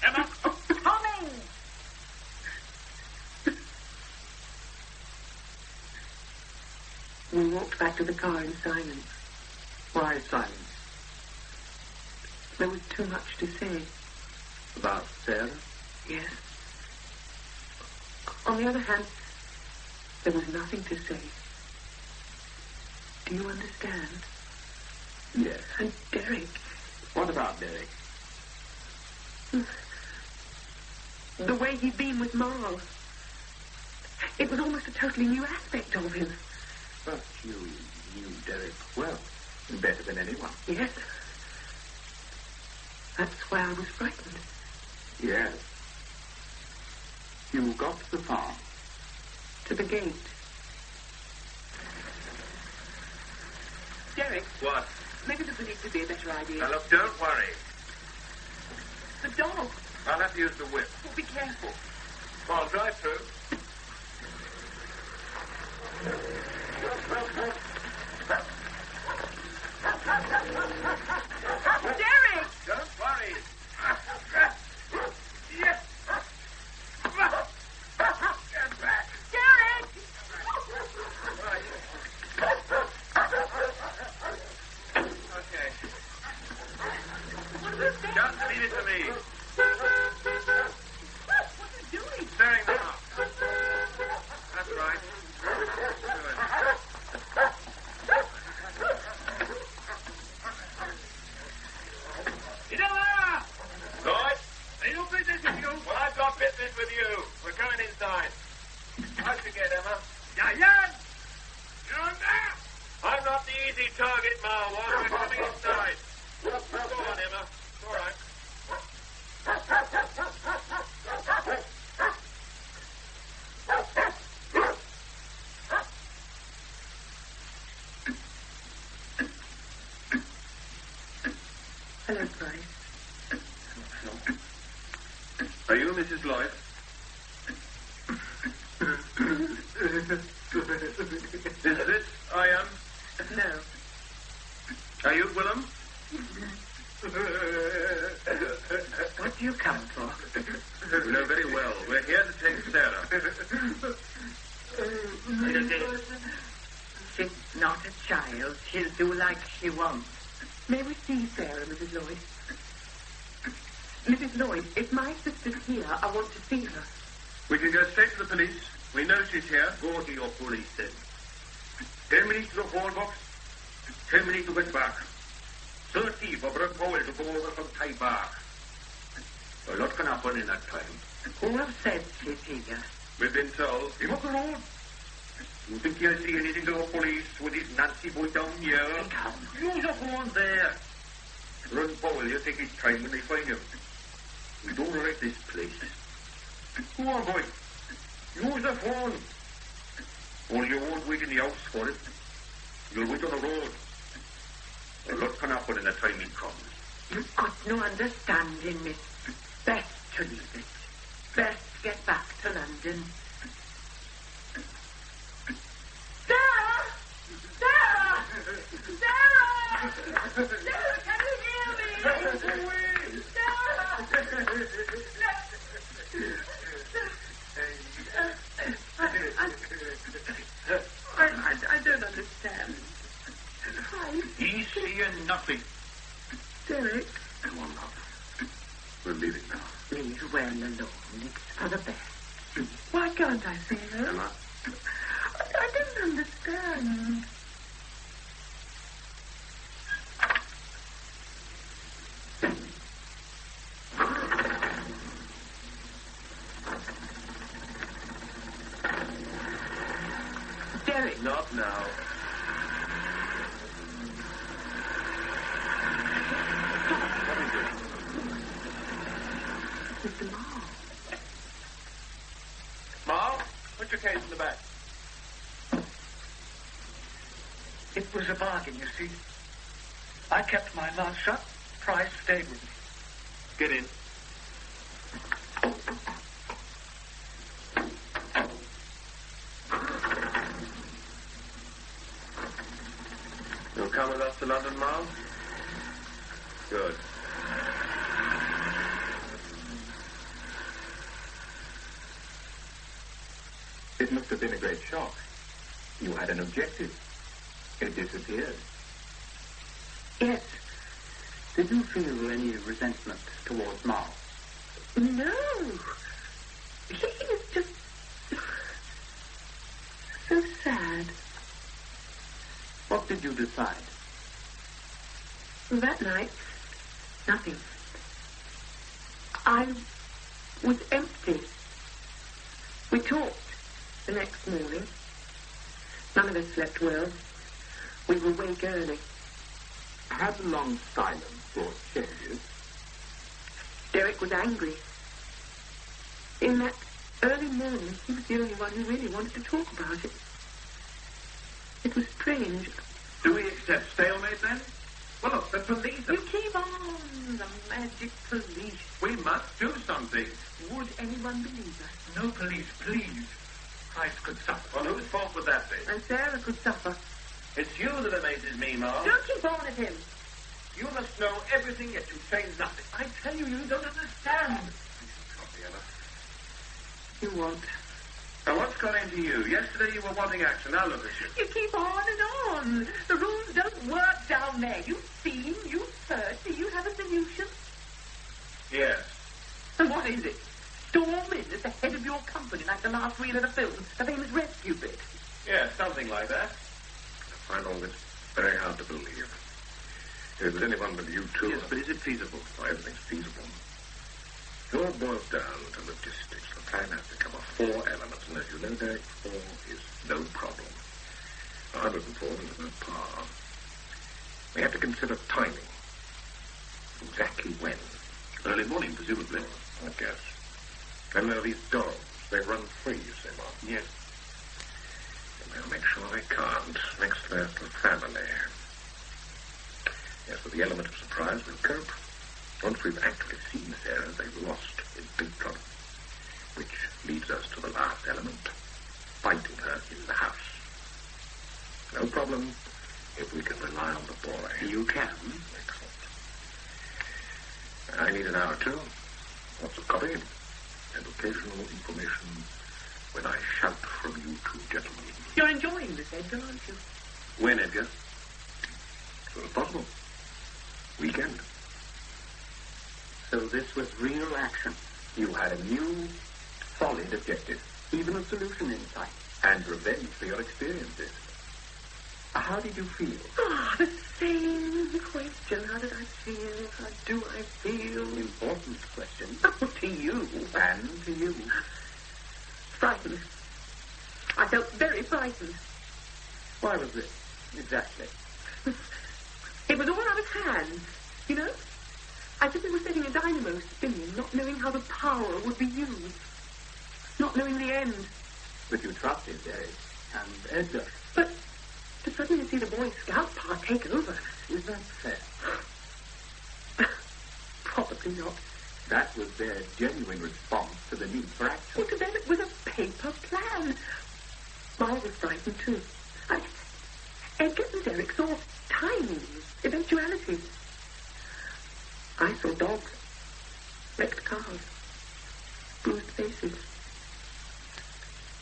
Emma! Coming! We walked back to the car in silence. Why silence? There was too much to say. About Sarah? Yes. On the other hand, there was nothing to say. Do you understand? Yes. And Derek. What about Derek? The way he'd been with Marle. It was almost a totally new aspect of him. But you knew Derek well. Better than anyone. Yes. That's why I was frightened. Yes. You got to the farm. To the gate. Derek, What? maybe this would need to be a better idea. Now, look, don't worry. The dog. I'll have to use the whip. Oh, be careful. Come on, drive through. Derek! Don't worry. Yes. Get back. Derek! Okay. What is this? Just leave it to me. What are you doing? Staring them up. That's right. Good. Lloyd? Are you business with you? Well, I've got business with you. We're coming inside. How'd you get, Emma? Ieuan! You're there! I'm not the easy target, Marle was. We're coming inside. Go on, Emma. All right. Hello, Price. Are you Mrs. Lloyd? Is this Ieuan? No. Are you Gwilym? What do you come for? You know very well. We're here to take Sarah. She's not a child. She'll do like she wants. May we see Sarah, Mrs. Lloyd? Mrs. Lloyd, if my sister's here, I want to see her. We can go straight to the police. We know she's here. Go to your police then. 10 minutes to the phone box. 10 minutes to get back. 30 for Brooke Powell to go over from Thai Bar. A lot can happen in that time. Who have said she's here? We've been told. Him up the road. You think you'll see anything to the police with his Nancy boy down here? Use a phone there. Run Powell, you take his time when they find him. We don't wreck this place. Go on, boy. Use the phone. Only you won't wait in the house for it. You'll wait on the road. A lot can happen in the time he comes. You've got no understanding, miss. Best to leave it. Best get back to London. Sarah! Sarah! Sarah! Sarah, can you hear me? Sarah! I don't understand. He's seeing nothing. Derek? Come on, love. We're leaving now. Leave well alone. It's for the best. Why can't I see her? Emma? I don't understand. Derek. Not now. Mr. Marle. Marle, put your case in the back. It was a bargain, you see. I kept my mouth shut. Price stayed with me. Get in. You'll come with us to London, Marle? Good. It must have been a great shock. You had an objective. It disappeared. Yes. Did you feel any resentment towards Marle? No. He was just so sad. What did you decide? That night, nothing. I was empty. We talked the next morning. None of us slept well. We were awake early. Had the long silence brought changes? Derek was angry. In that early morning, he was the only one who really wanted to talk about it. It was strange. Do we accept stalemate then? Well, look, the police... You keep on, the magic police. We must do something. Would anyone believe us? No police, please. Christ could suffer. Well, whose fault would that be? And Sarah could suffer. It's you that amazes me, Marle. Don't keep on at him. You must know everything, yet you say nothing. I tell you, you don't understand. You won't. Now, what's got into you? Yesterday you were wanting action. Now look at you. You keep on and on. The rules don't work down there. You've seen, you've heard. Do you have a solution? Yes. And what is it? Storm in at the head of your company like the last reel of the film, the famous rescue bit. Yes, something like that. I find all this very hard to believe. If it was anyone but you two... Yes, but is it feasible? Why, everything's feasible. It all boils down to logistics. The plan has to cover 4 elements, and as you know, Derek, 4 is no problem. 104 is no par. We have to consider timing. Exactly when. Early morning, presumably. I guess. And there are these dogs. They run free, you say, Mark? Yes. And we'll make sure they can't. Next, there's the family. Yes, with the element of surprise, we'll cope. Once we've actually seen Sarah, they've lost in big trouble. Which leads us to the last element, finding her in the house. No problem if we can rely on the boy. You can? Excellent. I need an hour or two. Lots of copy and occasional information when I shout from you two gentlemen. You're enjoying this, Edgar, aren't you? When, Edgar? As soon as possible. Weekend. So this was real action. You had a new, solid objective. Even a solution in sight. And revenge for your experiences. How did you feel? Ah, the same question. question. How did I feel? How do I feel? Important question. Oh, to you. And to you. Frightened. I felt very frightened. Why was this? Exactly. It was all out of hand, you know? As if we were setting a dynamo spinning, not knowing how the power would be used. Not knowing the end. But you trusted Derek and Edgar. But to suddenly see the Boy Scout part take over. Is that fair? Probably not. That was their genuine response to the need for action. Well, to them it was a paper plan. Marle was frightened too. Edgar and Derek saw tiny eventualities. I saw dogs, wrecked cars, bruised faces,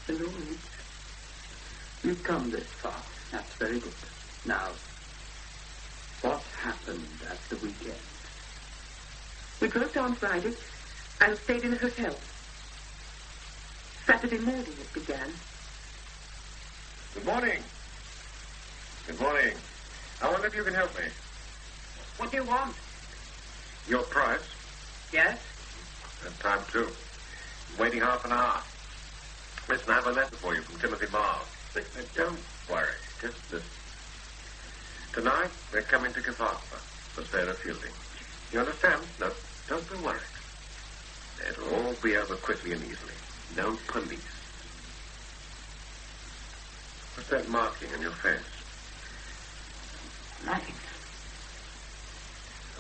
the Lloyd. You've come this far. That's very good. Now, what happened at the weekend? We drove down Friday and stayed in a hotel. Saturday morning it began. Good morning. Good morning. I wonder if you can help me. What do you want? Your price? Yes? And time too. Waiting half an hour. Listen, I have a letter for you from Timothy Marle. Don't worry. Just listen. Tonight, we're coming to Cafarthur for Sarah Fielding. You understand? No, don't be worried. It'll all be over quickly and easily. No police. What's that marking on your face? Nothing.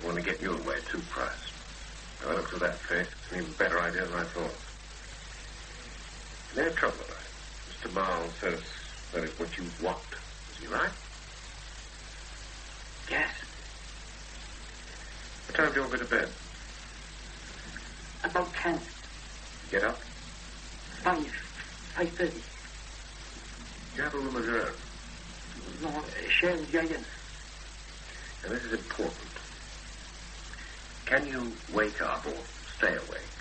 I want to get you away too, Price. Now, I look at that face. It's an even better idea than I thought. No trouble about it. Mr. Marle says that is what you want. Is he right? Yes. What time do you all go to bed? About 10. Get up? 5:30. Do you have a room of your own? No, share with Ieuan. Now, this is important. Can you wake up or stay awake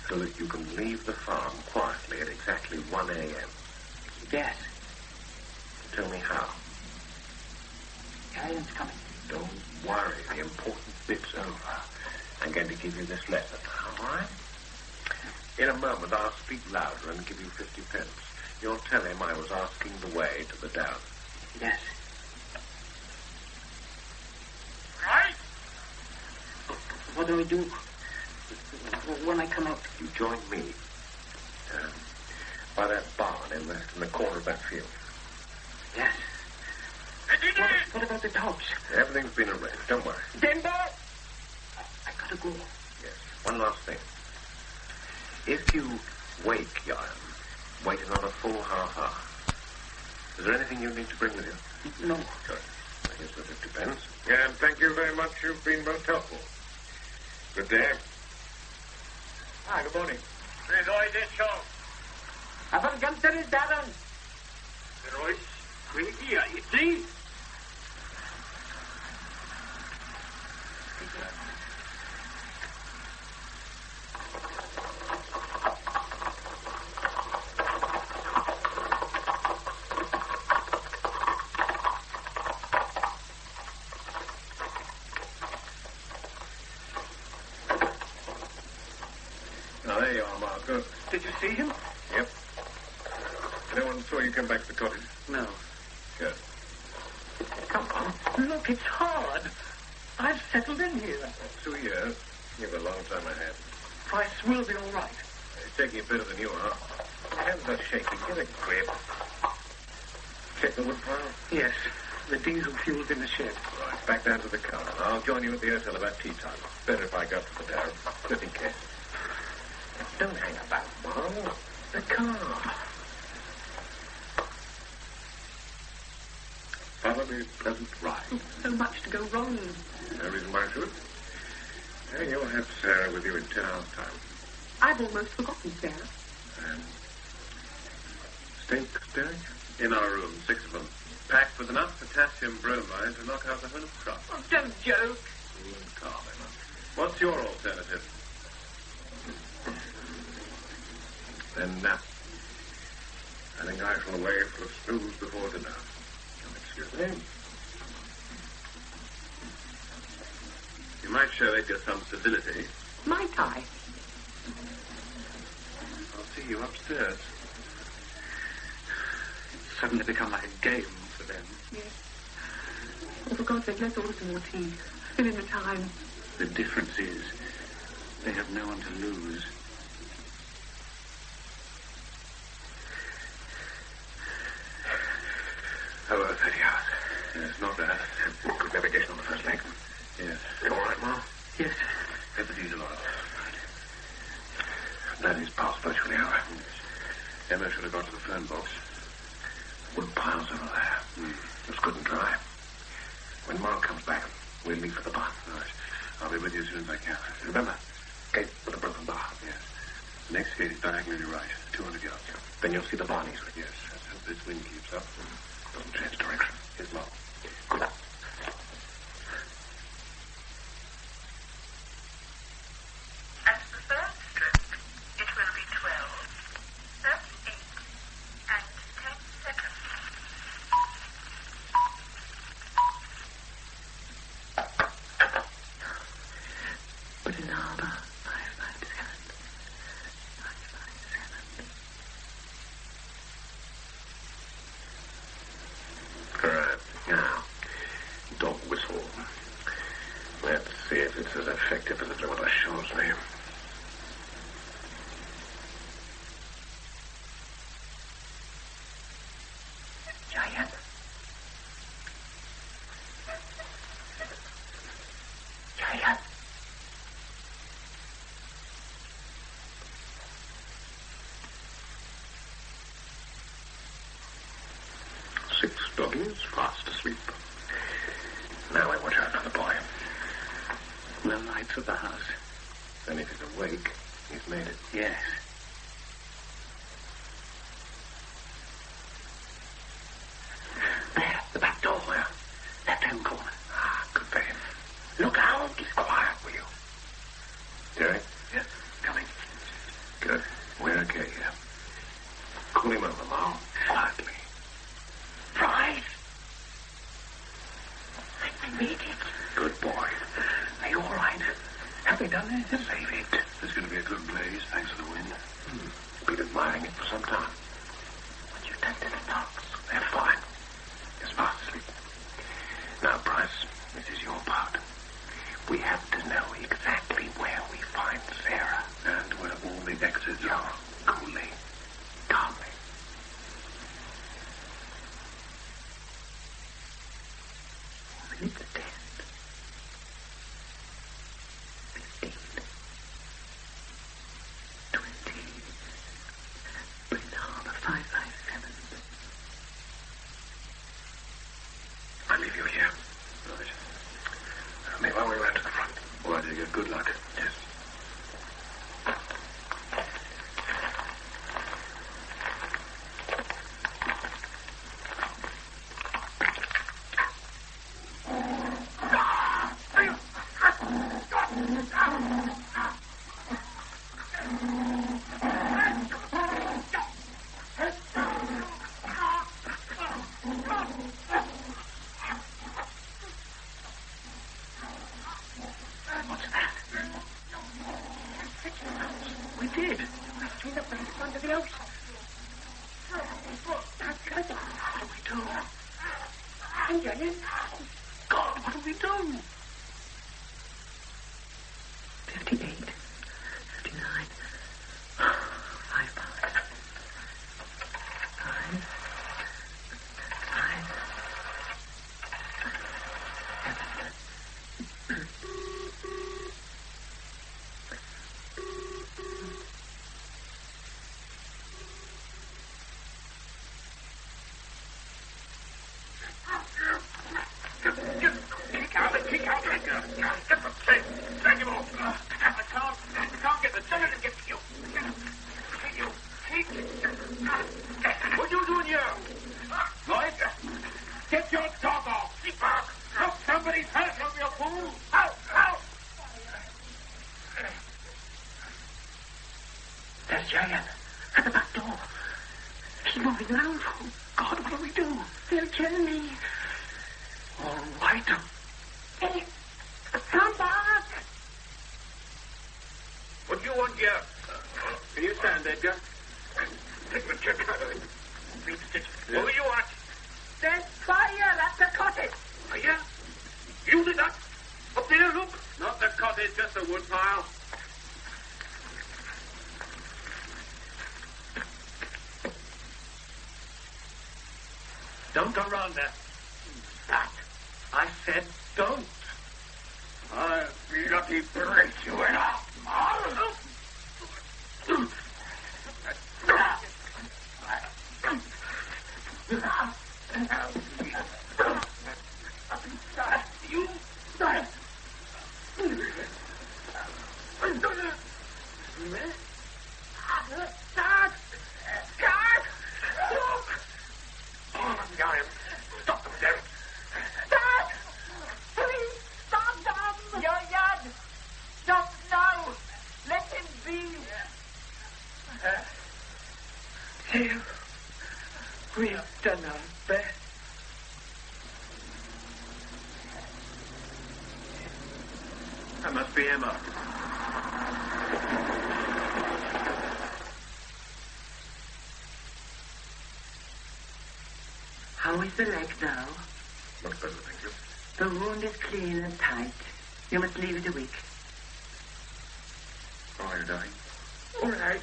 so that you can leave the farm quietly at exactly 1 a.m.? Yes. Tell me how. Ieuan's coming. Don't worry. The important bit's over. I'm going to give you this lesson, all right? In a moment, I'll speak louder and give you 50 pence. You'll tell him I was asking the way to the down. Yes. Right? What do we do when I come out? You join me by that barn in the corner of that field. Yes. What about the dogs? Everything's been arranged. Don't worry. Denver! I gotta go. Yes. One last thing. If you wake Ieuan, wait another full half hour. Is there anything you need to bring with you? No. Good. Here's the 50 pence. And thank you very much. You've been most helpful. Good day. Hi, good morning. There's always a show. Aber Gunther is Darren. Royce, we're here, you see? Now, there you are, Marco. Did you see him? Yep. No one saw you come back to the cottage? No. Good. Come on. Look, it's hard. I've settled in here. 2 years. You have a long time ahead. Price will be all right. It's taking a bit of the new, huh? Your hands are shaking. Get a grip. Check the wood pile? Yes. The diesel fuel's in the shed. Right, back down to the car. I'll join you at the hotel about tea time. Better if I go up to the town, just in case. Don't hang about, Marle. The car. Follow me, pleasant ride. So much to go wrong. No reason why I should. And you'll have Sarah with you in 10 hours' time. I've almost forgotten Sarah. And steaks, Derek? In our room, 6 of them. Packed with enough potassium bromide to knock out the whole crop. Oh, don't joke. Cool and calm, Emma. What's your alternative? Then, I think I shall away for a snooze before dinner. Excuse me. show Edgar some civility. Might I? I'll see you upstairs. It's suddenly become like a game for them. Yes. Oh, for God's sake, let's order some more tea. Fill in the time. The difference is they have no one to lose. Over 30 hours. Yes, not bad. Good navigation on the first leg. Yes. You all right, Marle? Yes. Get the diesel oil. That is past virtually hour. Emma should have got to the phone box. Wood piles over there. It's good and dry. When Marle comes back, we'll leave for the barn. Right. I'll be with you as soon as I can. Remember, gate with a broken bar. Yes. The next gate is diagonally right, 200 yards. Then you'll see the barn easily. Yes. Let's hope this wind keeps up. Doesn't change direction. Here's Marle. Good luck. At the third stroke, it will be 12, 38, and 10 seconds. But in harbour, 557. 557. Right. Now, dog whistle. Let's see if it's as effective as the one shows me. Giant. Giant. Six doggies, fast asleep. Now I watch out for the boy. The lights of the house. And if he's awake, he's made it. Yes. There, the back door. Where? Left-hand corner. Ah, good for him. Look out. Keep quiet, will you? Jerry? Yes, coming. Good. We're okay here. Cool him over, Marle. Quietly. Prize. I made it. Good boy. Are you all right? Have they done anything? Save it. There's going to be a good blaze, thanks to the wind. Been admiring it for some time. What you done to the dogs? They're fine. He's fast asleep. Now, Bryce, this is your part. We have to know exactly where we find Sarah. And where all the exits Young, are. coolly, calmly. Minutes 10. 15. 20. Bring the harbour 557. I leave you here. Right. Make my way round to the front. All right, Edgar. Good luck. Yes. We did. Between the place under the ocean. That's good. What do we do? And Julian? God, what do we do? 58. 59. 5 pounds. 5. 5. 7. What are you doing here? Lloyd, get your dog off. Keep back. Look, somebody's hurt. Don't be a fool. Out, out. There's Giant at the back door. He's moving around. Oh, God, what do we do? They'll kill me. All right. Hey, come back. understand, Edgar. Take the check out of it. Who are you at? There's fire at the cottage. Fire? You did that? Up there, look. Not the cottage, just a wood pile. Don't go round there. That. I said don't. I'll bloody break you in half, Marle. You... Stop them, Derek. Dad! Please stop them! Ieuan! Stop now! Let him be! Sarah, we've done our best. That must be Emma. How is the leg now? Much better, thank you. The wound is clean and tight. You must leave it a week. Oh, you're dying. All right.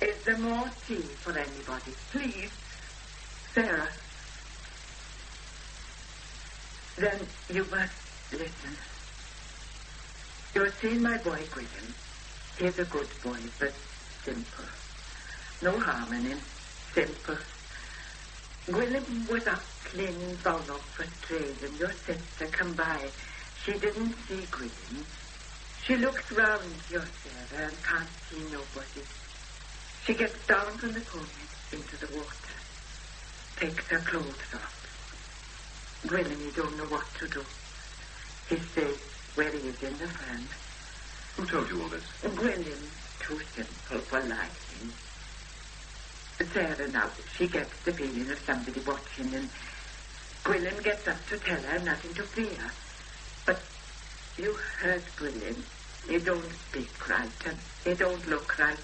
Is there more tea for anybody? Please. Sarah. Then you must listen. You're seeing my boy, Gwilym. He's a good boy, but simple. No harm in him. Simple. Gwilym was up cleaning Arnold for trade, and your sister come by. She didn't see Gwilym. She looks round your Sarah and can't see nobody. She gets down from the pony into the water, takes her clothes off. Gwilym, he don't know what to do. He stays where he is in the fan. Who told you all this? Gwilym, too simple for lying. Sarah now, she gets the feeling of somebody watching, and Gwilym gets up to tell her nothing to fear. But you heard Gwilym. He don't speak right, and he don't look right.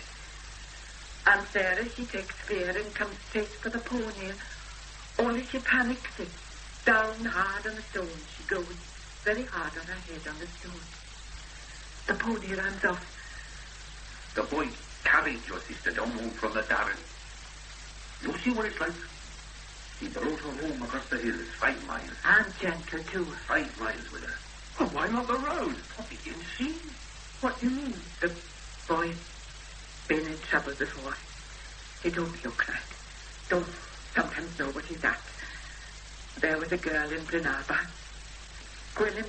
And Sarah, she takes fear and comes straight for the pony. Only she panics it. Down hard on the stone she goes, very hard on her head on the stone. The pony runs off. The boy carried your sister down home from the Darren. You see what it's like? He brought her home across the hills, 5 miles. And gentle, too. 5 miles with her. Well, why not the road? What did you see? What do you mean? The boy's been in trouble before. He don't look right. Don't sometimes know what he's at. There was a girl in Blenaba. Gwilym,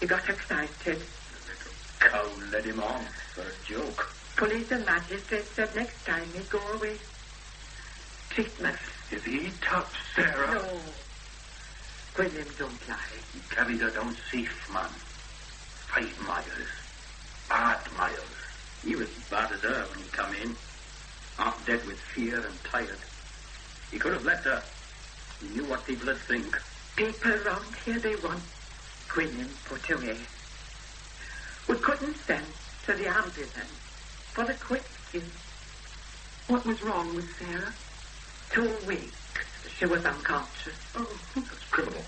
he got excited. The cow led him on for a joke. Police and magistrates said next time he'd go away. Treatment. If he touched Sarah... No. Gwilym don't lie. He carried her down safe, man. 5 miles. Bad miles. He was as bad as her when he come in. Half dead with fear and tired. He could have let her. He knew what people would think. People round here, they want Gwilym put away. We couldn't send to the ambulance for the quick use. What was wrong with Sarah? 2 weeks. She was unconscious. Oh, that's criminal.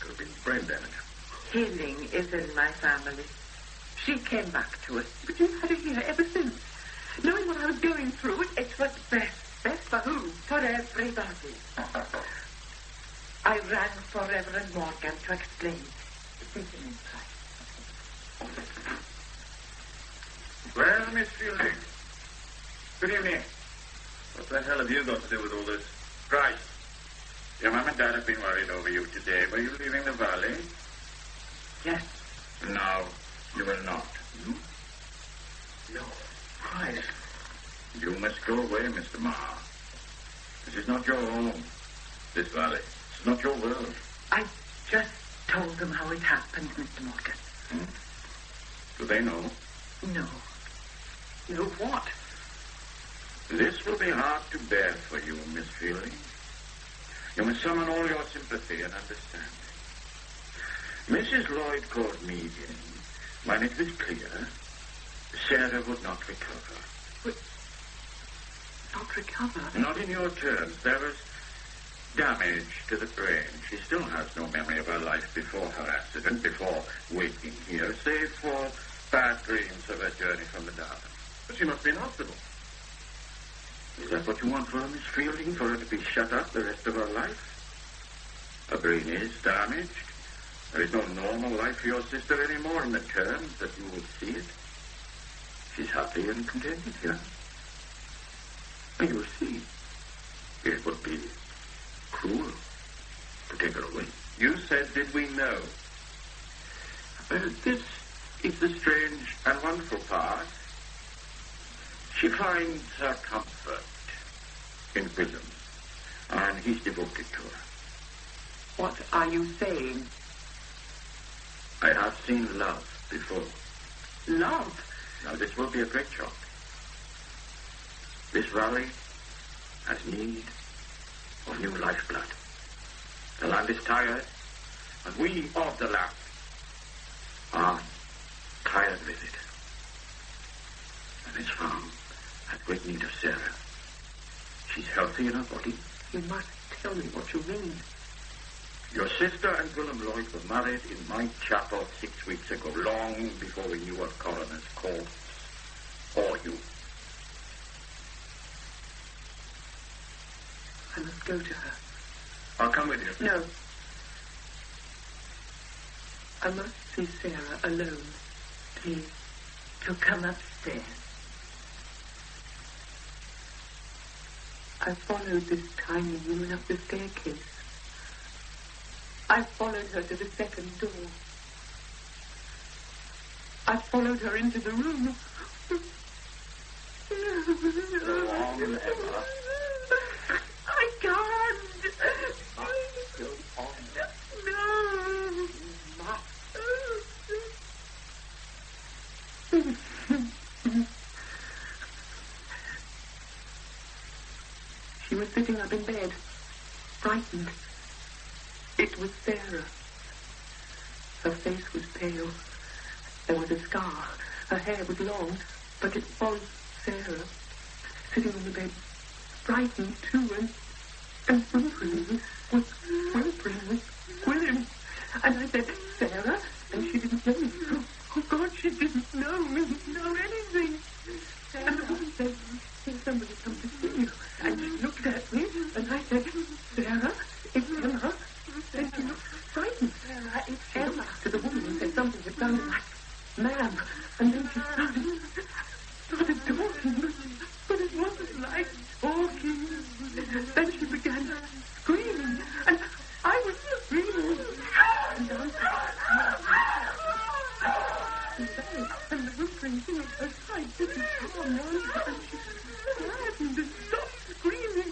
Could have been brain damage. Healing is in my family. She came back to us. But you've had her here ever since. Knowing what I was going through, It was best. best for who? For everybody. I ran for Reverend Morgan to explain. Well, Miss Fielding. Good evening. What the hell have you got to do with all this? Christ. Your mum and dad have been worried over you today. Were you leaving the valley? Yes. No, you will not. No. Christ. You must go away, Mr. Maher. This is not your home. This valley. It's not your world. I just told them how it happened, Mr. Morgan. Do they know? No. No what? This will be hard to bear for you, Miss Fielding. You must summon all your sympathy and understanding. Mrs. Lloyd called me in when it was clear Sarah would not recover. But not recover. Not in your terms. There was damage to the brain. She still has no memory of her life before her accident, before waking here, save for bad dreams of her journey from the Darwin. But she must be in hospital. Is that what you want for her, Miss Fielding, for her to be shut up the rest of her life? Her brain is damaged. There is no normal life for your sister anymore in the terms that you will see it. She's happy and contented here. And you will see. It would be cruel to take her away. You said, did we know? This is the strange and wonderful part. She finds her comfort in Gwilym, and he's devoted to her. What are you saying? I have seen love before. Love? Now, this will be a great shock. This valley has need of new lifeblood. The land is tired, and we of the land are tired with it. And this farm has great need of Sarah. She's healthy in her body. You must tell me what you mean. Your sister and Gwilym Lloyd were married in my chapel 6 weeks ago, long before we knew of coroner's courts or you. I must go to her. I'll come with you. No. I must see Sarah alone. Please, to come upstairs. I followed this tiny woman up the staircase. I followed her to the second door. I followed her into the room. Go on, Emma. I can't. Go on. No. She was sitting up in bed, frightened. It was Sarah. Her face was pale. There was a scar. Her hair was long, but it was Sarah, sitting on the bed, frightened too, and whimpering with Gwilym. And I said, Sarah, and she didn't know me. Oh, God, she didn't know me, know anything. And the woman said, somebody come to see you. And she looked at me, and I said, Sarah, it's Emma. And she looked frightened. Sarah, it's Emma. To the woman and said something that sounded like, ma'am. And then she started talking, but it wasn't like talking. Then she began screaming, and I was screaming. And the whimpering thing at her side didn't calm down, and she flattened and stopped screaming,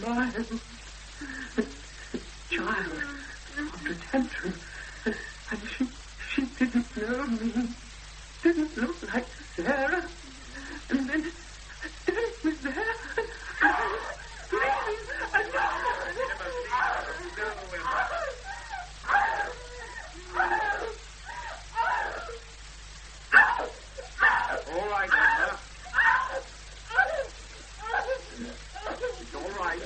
and the child after a tantrum, and she didn't know me, didn't look like Sarah, and then Derek was there, and I was screaming, and All right, Emma. It's all right.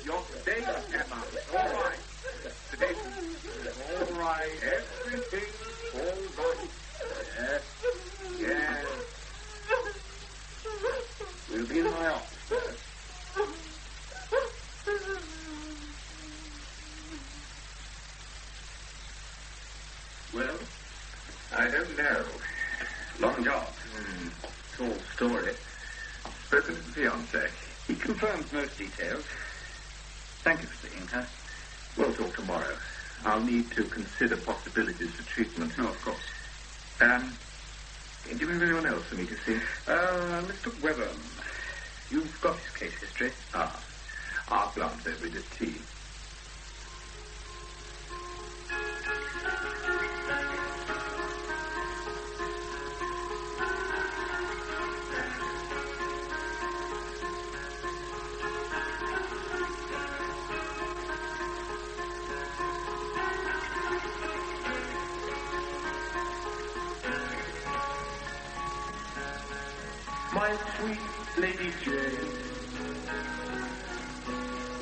You're safe, Emma. It's all right. It's all right. Everything's all right. Yes. Yes. We'll be in my office. Well, I don't know. Long job. Tall story. Spoken to the fiance. He confirms most details. Thank you for seeing her. We'll talk tomorrow. I'll need to consider possibilities for treatment. Oh, of course. Do you have anyone else for me to see? Mr. Webborn. You've got his case history. I'll glance over it at tea. my sweet Lady Jane,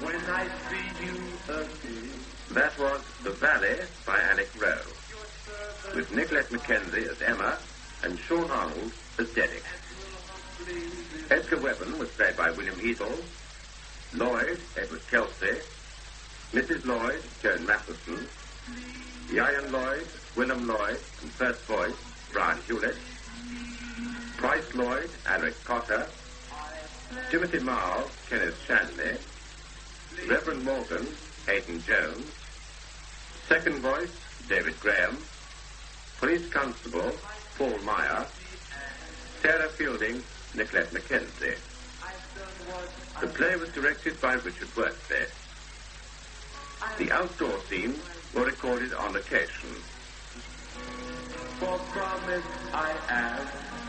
when I see you again. That was The Valley by Alick Rowe, with Nicolette McKenzie as Emma and Sean Arnold as Derek. Edgar Webborn was played by William Eedle, Lloyd, Edward Kelsey, Mrs. Lloyd, Joan Matheson, Ieuan Lloyd, Gwilym Lloyd, and first voice, Brian Hewlett, Price Lloyd, Alaric Cotter, Timothy Marle, Kenneth Shanley, Reverend Morgan, Haydn Jones, second voice, David Graham, Police Constable, Paul Meier, Sarah Fielding, Nicolette McKenzie. The play was directed by Richard Wortley. The outdoor scenes were recorded on location. For promise I have